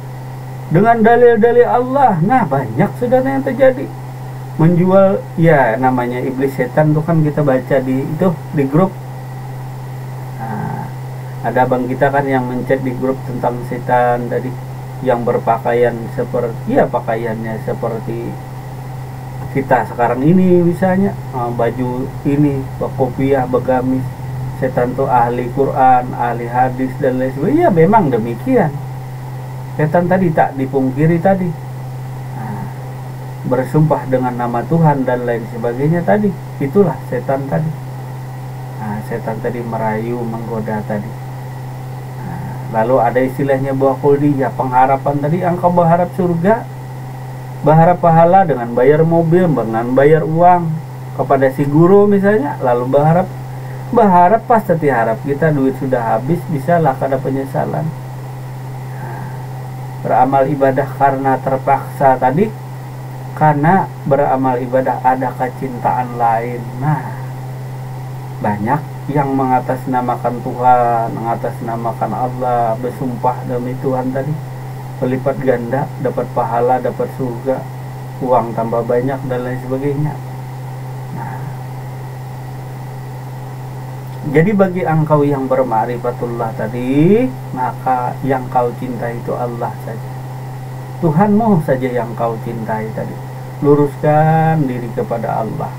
dengan dalil-dalil Allah. Nah, banyak saudara yang terjadi. Menjual, ya namanya iblis setan tuh kan kita baca di grup. Nah, ada abang kita kan yang mencet di grup tentang setan tadi, yang berpakaian seperti, ya pakaiannya seperti kita sekarang ini misalnya, baju ini, kopiah, begamis. Setan tuh ahli Quran, ahli hadis dan lain sebagainya. Ya memang demikian. Setan tadi tak dipungkiri tadi, nah, bersumpah dengan nama Tuhan dan lain sebagainya tadi. Itulah setan tadi. Nah, setan tadi merayu, menggoda tadi. Nah, lalu ada istilahnya bahwa kuldiyah, pengharapan tadi. Engkau berharap surga, berharap pahala dengan bayar mobil, dengan bayar uang kepada si guru misalnya. Lalu berharap pas tadi harap kita duit sudah habis, bisalah kada penyesalan. Beramal ibadah karena terpaksa tadi, karena beramal ibadah ada kecintaan lain. Nah, banyak yang mengatasnamakan Tuhan, mengatasnamakan Allah, bersumpah demi Tuhan tadi, berlipat ganda, dapat pahala, dapat surga, uang tambah banyak dan lain sebagainya. Nah, jadi bagi engkau yang berma'rifatullah tadi, maka yang kau cintai itu Allah saja. Tuhanmu saja yang kau cintai tadi. Luruskan diri kepada Allah.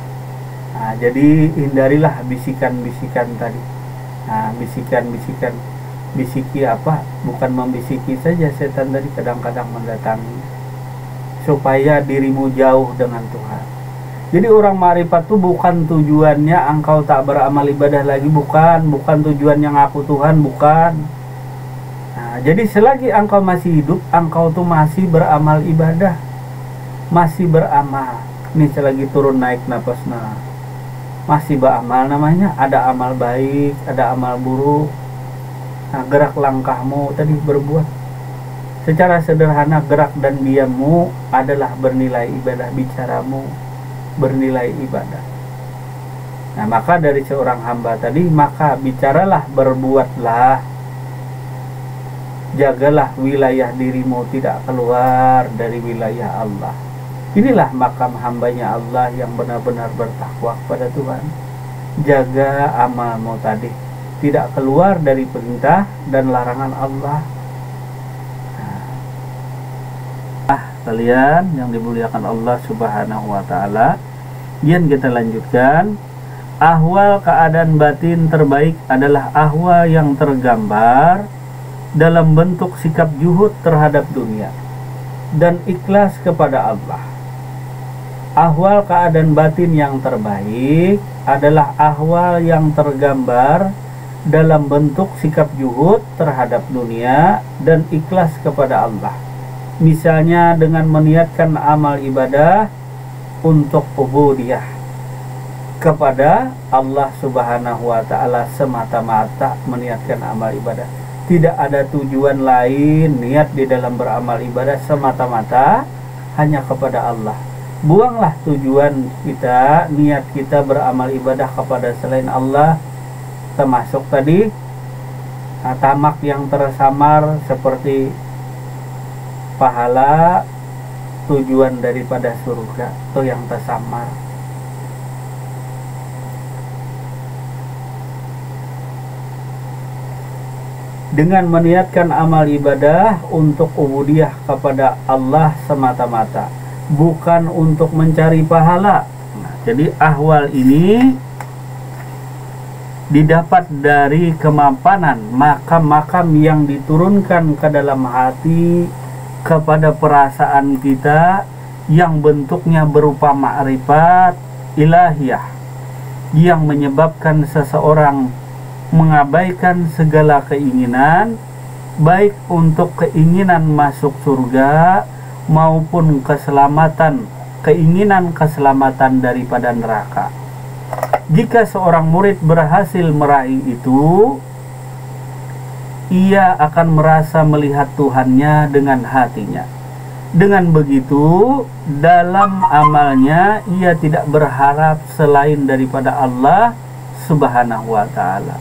Nah, jadi hindarilah bisikan-bisikan tadi. Nah, bisikan-bisikan, bisiki apa? Bukan membisiki saja, setan tadi kadang-kadang mendatangi supaya dirimu jauh dengan Tuhan. Jadi orang ma'rifat itu bukan tujuannya engkau tak beramal ibadah lagi, bukan tujuan yang aku Tuhan, bukan. Nah, jadi selagi engkau masih hidup, engkau tuh masih beramal ibadah. masih beramal, ini selagi turun naik napasna masih beramal, namanya ada amal baik, ada amal buruk. Nah, gerak langkahmu tadi berbuat secara sederhana, gerak dan diammu adalah bernilai ibadah, bicaramu bernilai ibadah. Nah, maka dari seorang hamba tadi, maka bicaralah, berbuatlah, jagalah wilayah dirimu tidak keluar dari wilayah Allah. Inilah makam hambanya Allah yang benar-benar bertakwa kepada Tuhan. Jaga amalmu tadi, tidak keluar dari perintah dan larangan Allah. Kalian yang dimuliakan Allah Subhanahu wa Ta'ala, kemudian kita lanjutkan. Ahwal keadaan batin terbaik adalah ahwal yang tergambar dalam bentuk sikap juhud terhadap dunia dan ikhlas kepada Allah. Ahwal keadaan batin yang terbaik adalah ahwal yang tergambar dalam bentuk sikap juhud terhadap dunia dan ikhlas kepada Allah. Misalnya dengan meniatkan amal ibadah untuk ubudiyah kepada Allah Subhanahu wa Ta'ala semata-mata, meniatkan amal ibadah. Tidak ada tujuan lain, niat di dalam beramal ibadah semata-mata hanya kepada Allah. Buanglah tujuan kita, niat kita beramal ibadah kepada selain Allah, termasuk tadi tamak yang tersamar seperti pahala, tujuan daripada surga itu yang tersamar. Dengan meniatkan amal ibadah untuk ubudiyah kepada Allah semata-mata, bukan untuk mencari pahala. Nah, jadi ahwal ini didapat dari kemapanan makam-makam yang diturunkan ke dalam hati kepada perasaan kita, yang bentuknya berupa ma'rifat ilahiyah, yang menyebabkan seseorang mengabaikan segala keinginan, baik untuk keinginan masuk surga maupun keselamatan, keinginan keselamatan daripada neraka. Jika seorang murid berhasil meraih itu, ia akan merasa melihat Tuhannya dengan hatinya. Dengan begitu, dalam amalnya ia tidak berharap selain daripada Allah Subhanahu wa Ta'ala.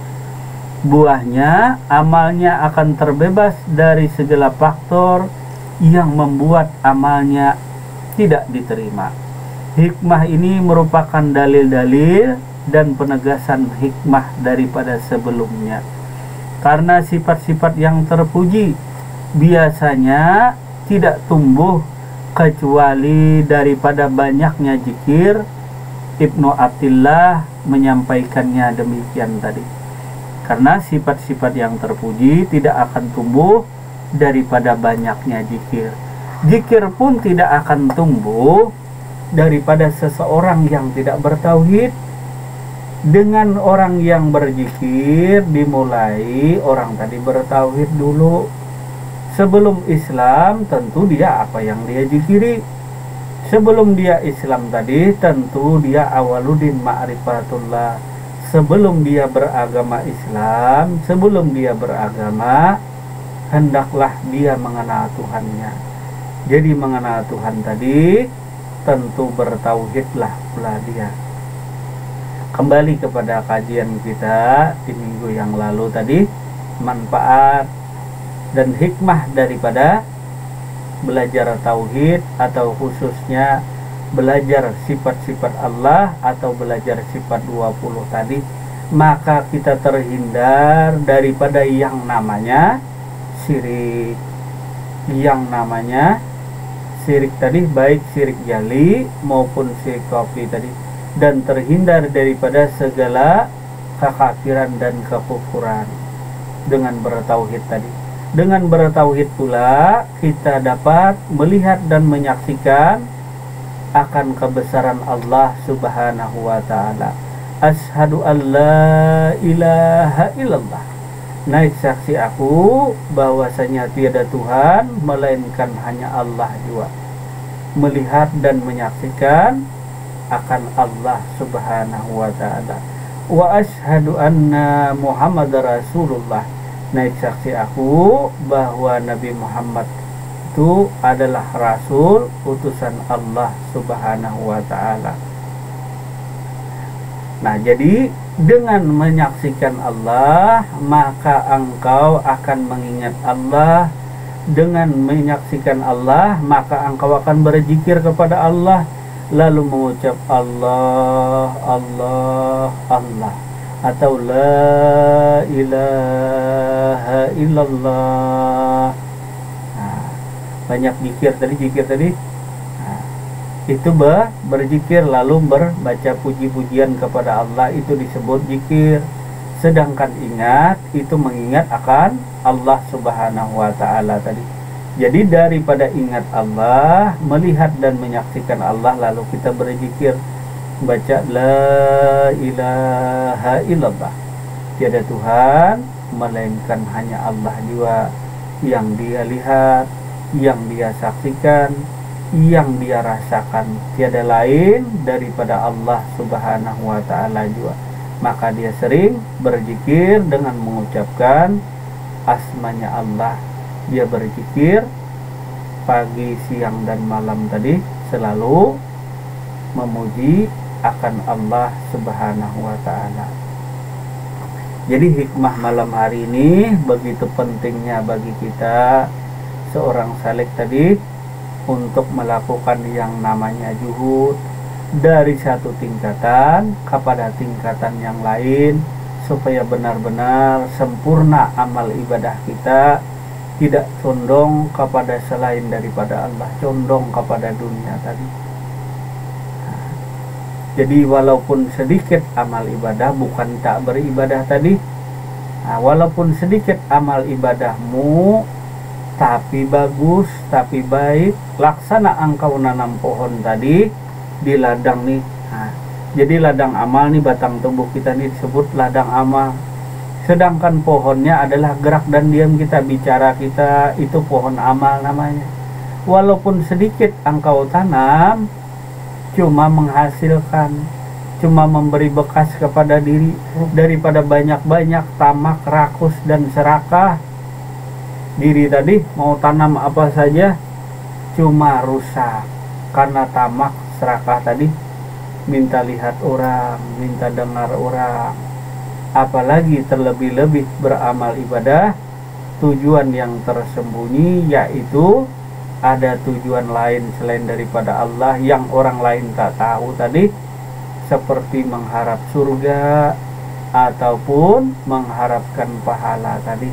Buahnya, amalnya akan terbebas dari segala faktor yang membuat amalnya tidak diterima. Hikmah ini merupakan dalil-dalil dan penegasan hikmah daripada sebelumnya. Karena sifat-sifat yang terpuji biasanya tidak tumbuh kecuali daripada banyaknya zikir. Ibnu Attillah menyampaikannya demikian tadi. Karena sifat-sifat yang terpuji tidak akan tumbuh daripada banyaknya zikir. Zikir pun tidak akan tumbuh daripada seseorang yang tidak bertauhid. Dengan orang yang berzikir dimulai orang tadi bertauhid dulu. Sebelum Islam tentu dia apa yang dia zikiri. Sebelum dia Islam tadi tentu dia awaludin ma'rifatullah. Sebelum dia beragama Islam, sebelum dia beragama, hendaklah dia mengenal Tuhannya. Jadi mengenal Tuhan tadi tentu bertauhidlah pula dia. Kembali kepada kajian kita di minggu yang lalu tadi, manfaat dan hikmah daripada belajar tauhid, atau khususnya belajar sifat-sifat Allah atau belajar sifat 20 tadi, maka kita terhindar daripada yang namanya syirik. Yang namanya syirik tadi, baik syirik jali maupun syirik khafi tadi, dan terhindar daripada segala kekafiran dan kekufuran dengan bertauhid tadi. Dengan bertauhid pula kita dapat melihat dan menyaksikan akan kebesaran Allah Subhanahu wa Ta'ala. Asyhadu an la ilaha illallah, naik saksi aku bahwasanya tiada Tuhan melainkan hanya Allah jua. melihat dan menyaksikan akan Allah Subhanahu wa ta'ala. Wa asyhadu anna Muhammad Rasulullah. Naik saksi aku bahwa Nabi Muhammad itu adalah Rasul utusan Allah Subhanahu wa ta'ala. Nah, jadi dengan menyaksikan Allah, maka engkau akan mengingat Allah. Dengan menyaksikan Allah, maka engkau akan berzikir kepada Allah, lalu mengucap Allah, Allah, Allah, atau la ilaha illallah. Nah, banyak zikir tadi. Nah, itu berzikir lalu berbaca puji-pujian kepada Allah, itu disebut zikir. Sedangkan ingat itu mengingat akan Allah Subhanahu wa ta'ala tadi. Jadi daripada ingat Allah, melihat dan menyaksikan Allah, lalu kita berzikir, baca la ilaha illallah, tiada Tuhan melainkan hanya Allah jua, yang dia lihat, yang dia saksikan, yang dia rasakan, tiada lain daripada Allah Subhanahu wa ta'ala jua. Maka dia sering berzikir dengan mengucapkan asmanya Allah. Dia berzikir pagi, siang, dan malam tadi selalu memuji akan Allah Subhanahu wa ta'ala. Jadi hikmah malam hari ini begitu pentingnya bagi kita seorang salik tadi untuk melakukan yang namanya juhud dari satu tingkatan kepada tingkatan yang lain, supaya benar-benar sempurna amal ibadah kita, tidak condong kepada selain daripada Allah, condong kepada dunia tadi. Nah, jadi walaupun sedikit amal ibadah, bukan tak beribadah tadi. Nah, walaupun sedikit amal ibadahmu, tapi bagus, tapi baik, laksana engkau nanam pohon tadi di ladang nih. Nah, jadi ladang amal nih, batang tubuh kita nih disebut ladang amal. Sedangkan pohonnya adalah gerak dan diam kita, bicara kita, itu pohon amal namanya. Walaupun sedikit engkau tanam, cuma menghasilkan, cuma memberi bekas kepada diri, daripada banyak-banyak tamak, rakus, dan serakah. Diri tadi mau tanam apa saja cuma rusak karena tamak, serakah tadi, minta lihat orang, minta dengar orang. Apalagi terlebih-lebih beramal ibadah, tujuan yang tersembunyi, yaitu ada tujuan lain selain daripada Allah yang orang lain tak tahu tadi, seperti mengharap surga ataupun mengharapkan pahala tadi.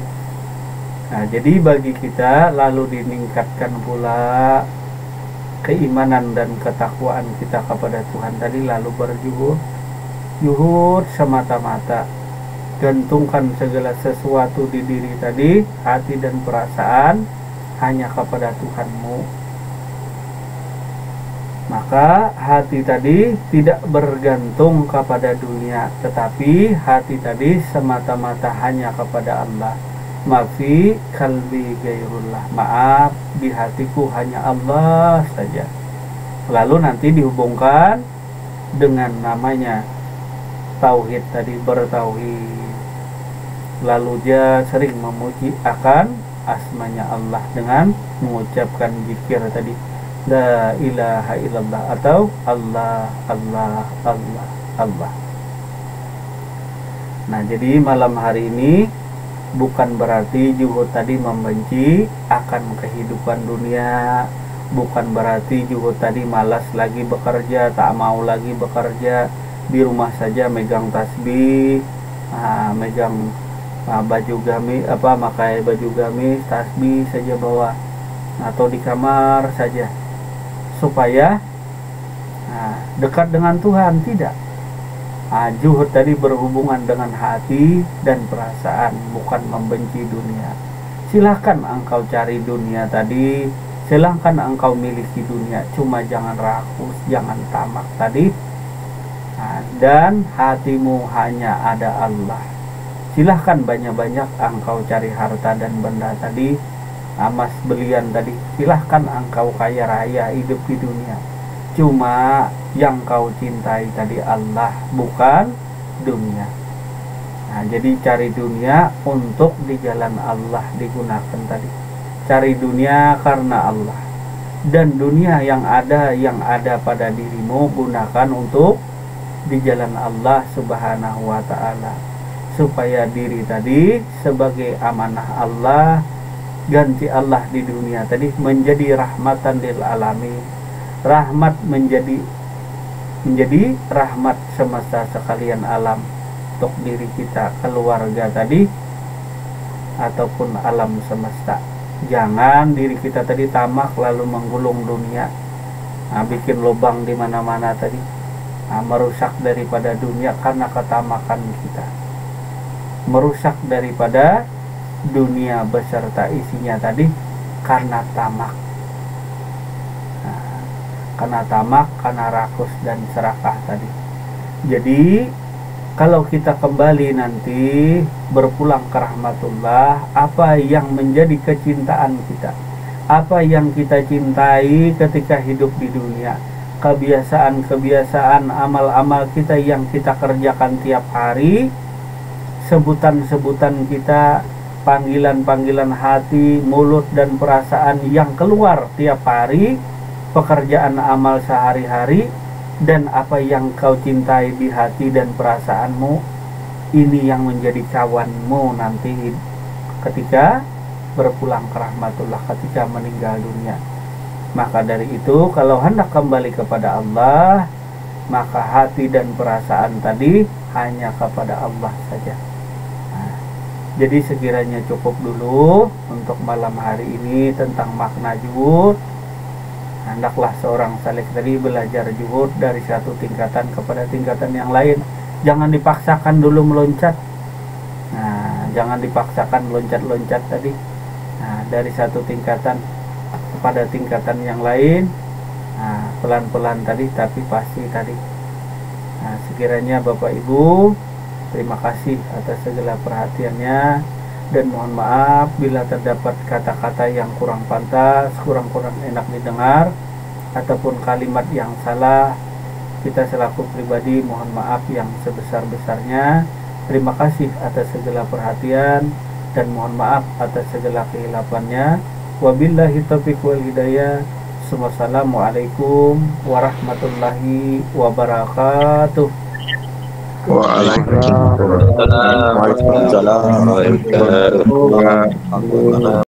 Nah, jadi bagi kita lalu ditingkatkan pula keimanan dan ketakwaan kita kepada Tuhan tadi, lalu berjuhud semata-mata, gantungkan segala sesuatu di diri tadi, hati dan perasaan hanya kepada Tuhanmu. Maka hati tadi tidak bergantung kepada dunia, tetapi hati tadi semata-mata hanya kepada Allah. Mafi kalbi gairullah, maaf, di hatiku hanya Allah saja. Lalu nanti dihubungkan dengan namanya tauhid tadi, bertauhid. Lalu dia sering memuji akan asmanya Allah dengan mengucapkan zikir tadi, la ilaha illallah, atau Allah, Allah, Allah, Allah. Nah, jadi malam hari ini bukan berarti juhud tadi membenci akan kehidupan dunia, bukan berarti juhud tadi malas lagi bekerja, tak mau lagi bekerja, di rumah saja megang tasbih, megang baju gamis, pakai baju gamis, tasbih saja bawa, atau di kamar saja supaya dekat dengan Tuhan. Tidak. Juhud tadi berhubungan dengan hati dan perasaan, bukan membenci dunia. Silahkan engkau cari dunia tadi, silahkan engkau miliki dunia, cuma jangan rakus, jangan tamak tadi. Dan hatimu hanya ada Allah. Silahkan banyak-banyak engkau cari harta dan benda tadi, emas belian tadi, silahkan engkau kaya raya hidup di dunia, cuma yang kau cintai tadi Allah, bukan dunia. Nah, jadi cari dunia untuk di jalan Allah digunakan tadi. Cari dunia karena Allah. Dan dunia yang ada pada dirimu gunakan untuk di jalan Allah Subhanahu wa taala. Supaya diri tadi sebagai amanah Allah, ganti Allah di dunia tadi menjadi rahmatan lil alamin. Rahmat menjadi rahmat semesta sekalian alam untuk diri kita, keluarga tadi, ataupun alam semesta. Jangan diri kita tadi tamak lalu menggulung dunia, bikin lubang di mana-mana tadi, merusak daripada dunia karena ketamakan kita, merusak daripada dunia beserta isinya tadi karena tamak, karena rakus dan serakah tadi. Jadi kalau kita kembali nanti berpulang ke rahmatullah, apa yang menjadi kecintaan kita, apa yang kita cintai ketika hidup di dunia, kebiasaan-kebiasaan, amal-amal kita yang kita kerjakan tiap hari, sebutan-sebutan kita, panggilan-panggilan hati, mulut dan perasaan yang keluar tiap hari, pekerjaan amal sehari-hari, dan apa yang kau cintai di hati dan perasaanmu, ini yang menjadi kawanmu nanti ketika berpulang ke rahmatullah, ketika meninggal dunia. Maka dari itu, kalau hendak kembali kepada Allah, maka hati dan perasaan tadi hanya kepada Allah saja. Jadi sekiranya cukup dulu untuk malam hari ini tentang makna juhud. Hendaklah seorang salik tadi belajar juhud dari satu tingkatan kepada tingkatan yang lain. Jangan dipaksakan dulu meloncat. Nah, jangan dipaksakan loncat-loncat tadi. Nah, dari satu tingkatan kepada tingkatan yang lain. Nah, pelan-pelan tadi tapi pasti tadi. Nah, sekiranya Bapak Ibu, terima kasih atas segala perhatiannya, dan mohon maaf bila terdapat kata-kata yang kurang pantas, kurang enak didengar, ataupun kalimat yang salah. Kita selaku pribadi mohon maaf yang sebesar-besarnya. Terima kasih atas segala perhatian dan mohon maaf atas segala kehilafannya. Wabillahi taufiq wal hidayah. Wassalamualaikum warahmatullahi wabarakatuh. Waalaikumsalam warahmatullahi wabarakatuh.